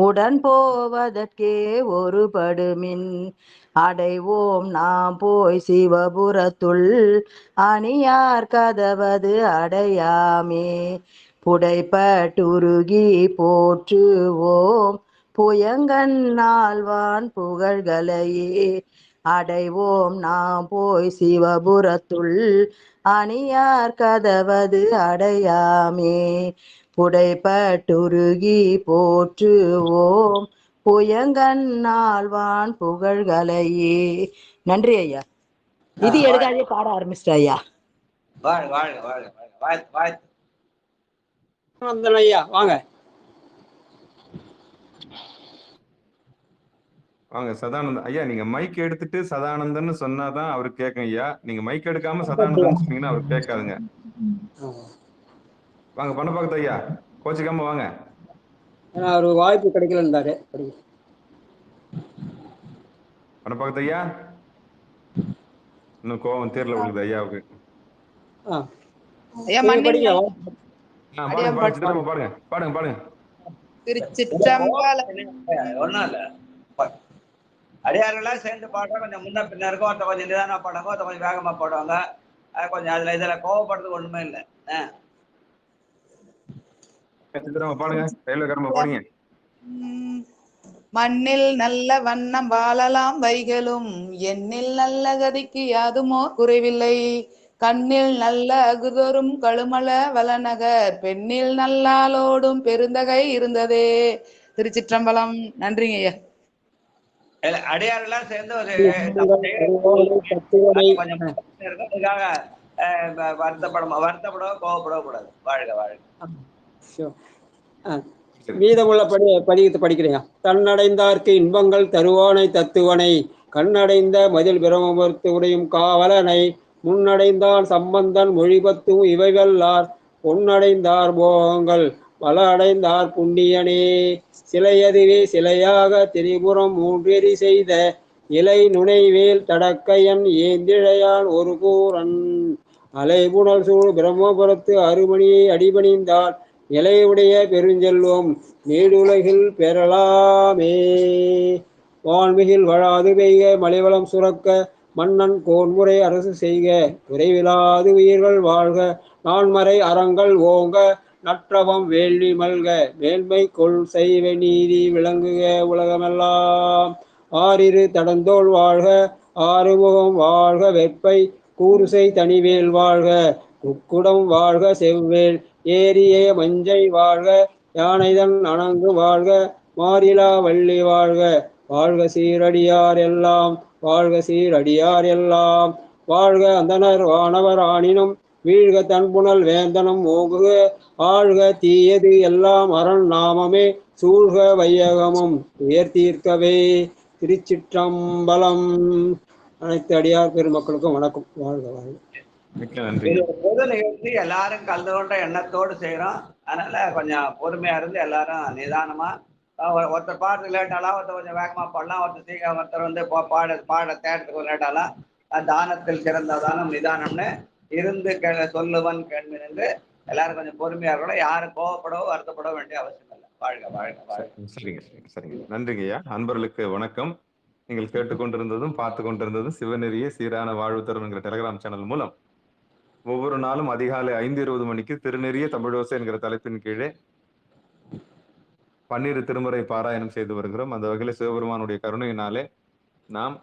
உடன் போவதற்கே ஒருபடுமின் அடைவோம் நாம் போய் சிவபுரத்துள் அணியார் கதவது அடையாமே புடைப்பட்டுருகி போற்றுவோம் புயங்கன் நாள்வான் புகழ்களையே அடைவோம் நாம் போய் சிவபுரத்துள் அணியார் கதவது அடையாமே புடைப்பட்டுருகி போற்றுவோம் புயங்கன் நாள்வான் புகழ்களையே. நன்றி ஐயா. இது எடுக்காதே பாட ஆரம்பிச்சிட்ட ஐயா. வாழ்க வாழ்க வாழ்க வாழ்த்து வாழ்த்து. ஐயா வாங்க வாங்க சதானந்தன் ஐயா. நீங்க மைக் எடுத்துட்டு சதானந்தன்னு சொன்னாதான் அவரு கேட்கும் ஐயா. நீங்க மைக் எடுக்காம சதானந்தன் சொன்னீங்கன்னா அவரு கேட்காதுங்க. வாங்க பண்ண பார்த்து ஐயா. கோச்சிக்காம வாங்க. ஒரு வாய்ப்பு கிடைக்கலன்றாரு. பண்ண பார்த்து ஐயா. இன்னும் கோவம் தேர்ல விழுது ஐயாவுக்கு. பாடுங்க பாடுங்க பாடுங்க. ஒன்னும் இல்ல. அடியாரெல்லாம் சேர்ந்து பாடுறா கொஞ்சம் முன்ன பின்ன இருக்கும். ஒருத்த கொஞ்சம் நிதானமா பாடுவாங்க, ஒருத்த கொஞ்சம் வேகமா பாடுவாங்க. கொஞ்சம் இதுல கோவப்படுறதுக்கு ஒண்ணுமே இல்லை. பாடுங்க. பாடுங்க. மண்ணில் நல்ல வண்ணம் வாழலாம் வைகளும் எண்ணில் நல்ல கதிக்கு யாதுமோ குறைவில்லை கண்ணில் நல்ல அகுதொரும் கழுமல வளநகர் பெண்ணில் நல்லாலோடும் பெருந்தகை இருந்ததே. திருச்சிற்றம்பலம். நன்றிங்க ஐயா. அடியாரெல்லாம் சேர்ந்து ஒரு வருத்தப்படவோ கோவப்படவோ கூடாது. வாழ்க வாழ்க. மீதமுள்ள பதிகத்தை படிக்கிறேன். தன்னடைந்தார்க்கு இன்பங்கள் தருவானை தத்துவனை கண்ணடைந்த மதில் பிரமமர்த்து உடையும் காவலனை முன்னடைந்தான் சம்பந்தன் மொழிபத்தும் இவைவல்லார் பொன்னடைந்தார் போகங்கள் பல அடைந்தார் புண்ணியனே சிலையதுவே சிலையாக திரிபுரம் 3 எரி செய்த இலை நுனைவேல் தடக்கையன் ஏந்திழையான் ஒரு கூரன் அலைபுணல் சூழ் பிரம்மபுரத்து அருமணியை அடிபணிந்தால் இலையுடைய பெருஞ்செல்வம் நீடுலகில் பெறலாமே. வான்மிகில் வழாது பெய்க மலைவளம் சுரக்க மன்னன் கோன்முறை அரசு செய்க குறைவிலாது உயிர்கள் வாழ்க நான்மறை அறங்கள் ஓங்க நற்றவம் வேள்வி மல்க மேன்மை கொள் செய்வ நீதி விளங்குக உலகமெல்லாம். ஆறிரு தடந்தோள் வாழ்க ஆறுமுகம் வாழ்க வெப்பை கூறுசை தனிவேல் வாழ்க குக்குடம் வாழ்க செவ்வேல் ஏரியே மஞ்சை வாழ்க, யானைதன் அணங்கு வாழ்க, மாறிலா வள்ளி வாழ்க, வாழ்க சீரடியார் எல்லாம், வாழ்க சீரடியார் எல்லாம், வாழ்க அந்தனர் வானவர் ஆணினும், வீழ்க தன்புணல் வேந்தனும் ஓங்குக, ஆழ்க தீயது எல்லாம் அரண் நாமமே, சூழ்க வையகமும் உயர்த்தீர்க்கவே. திருச்சிற்றம்பலம். அனைத்து அடியார் பெருமக்களுக்கும் வணக்கம். வாழ்க வாழ்க. மிக்க நன்றி. இது ஒரு பொது நிகழ்ச்சி, எல்லாரும் கலந்து கொண்ட எண்ணத்தோடு செய்யறோம். அதனால கொஞ்சம் பொறுமையா இருந்து எல்லாரும் நிதானமா, ஒருத்தர் பாடுறது லேட்டாலாம், ஒருத்தர் கொஞ்சம் வேகமா பாடலாம், ஒருத்தர் சீக்கிரம், ஒருத்தர் வந்து பாட தேட்டத்துக்கு லேட்டாலாம். தானத்தில் சிறந்த தானம் நிதானம்னு இருந்து சொல்லுவன் கேள்வி என்று எல்லாரும் கொஞ்சம் பொறுமையா இருக்கணும். யாரும் கோவப்படவோ வருத்தப்பட வேண்டிய அவசியம் இல்லை. வாழ்க வாழ்க வாழ்க. சரிங்க சரிங்க. நன்றிங்க ஐயா. அன்பர்களுக்கு வணக்கம். நீங்கள் கேட்டுக்கொண்டிருந்ததும் பார்த்து கொண்டிருந்ததும் சிவநெறிய சீரான வாழ்வு தரும் என்கிற டெலிகிராம் சேனல் மூலம் ஒவ்வொரு நாளும் அதிகாலை 5:20 மணிக்கு திருநெறிய தமிழோசை என்கிற தலைப்பின் கீழே 12 திருமுறை பாராயணம் செய்து வருகிறோம். அந்த வகையில் சிவபெருமானுடைய கருணையினாலே நாம்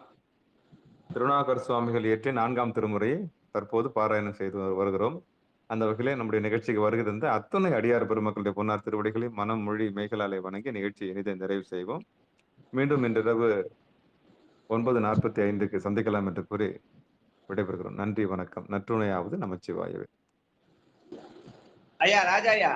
திருநாகர் சுவாமிகள் இயற்றிய 4ஆம் திருமுறையை தற்போது பாராயணம் செய்து வருகிறோம். அந்த வகையிலே நம்முடைய நிகழ்ச்சிக்கு வருகின்ற அத்துணை அடியார் பெருமக்களுடைய பொன்னார் திருவடிகளை மனம் மொழி மேகலாலை வணங்கி நிகழ்ச்சியை இனிதை நிறைவு செய்வோம். மீண்டும் இன்றிரவு 9:45 சந்திக்கலாம் என்று கூறி விடைபெறுகிறோம். நன்றி, வணக்கம். நற்றுணையாவது நமச்சிவாயவே. ஐயா ராஜா ஐயா.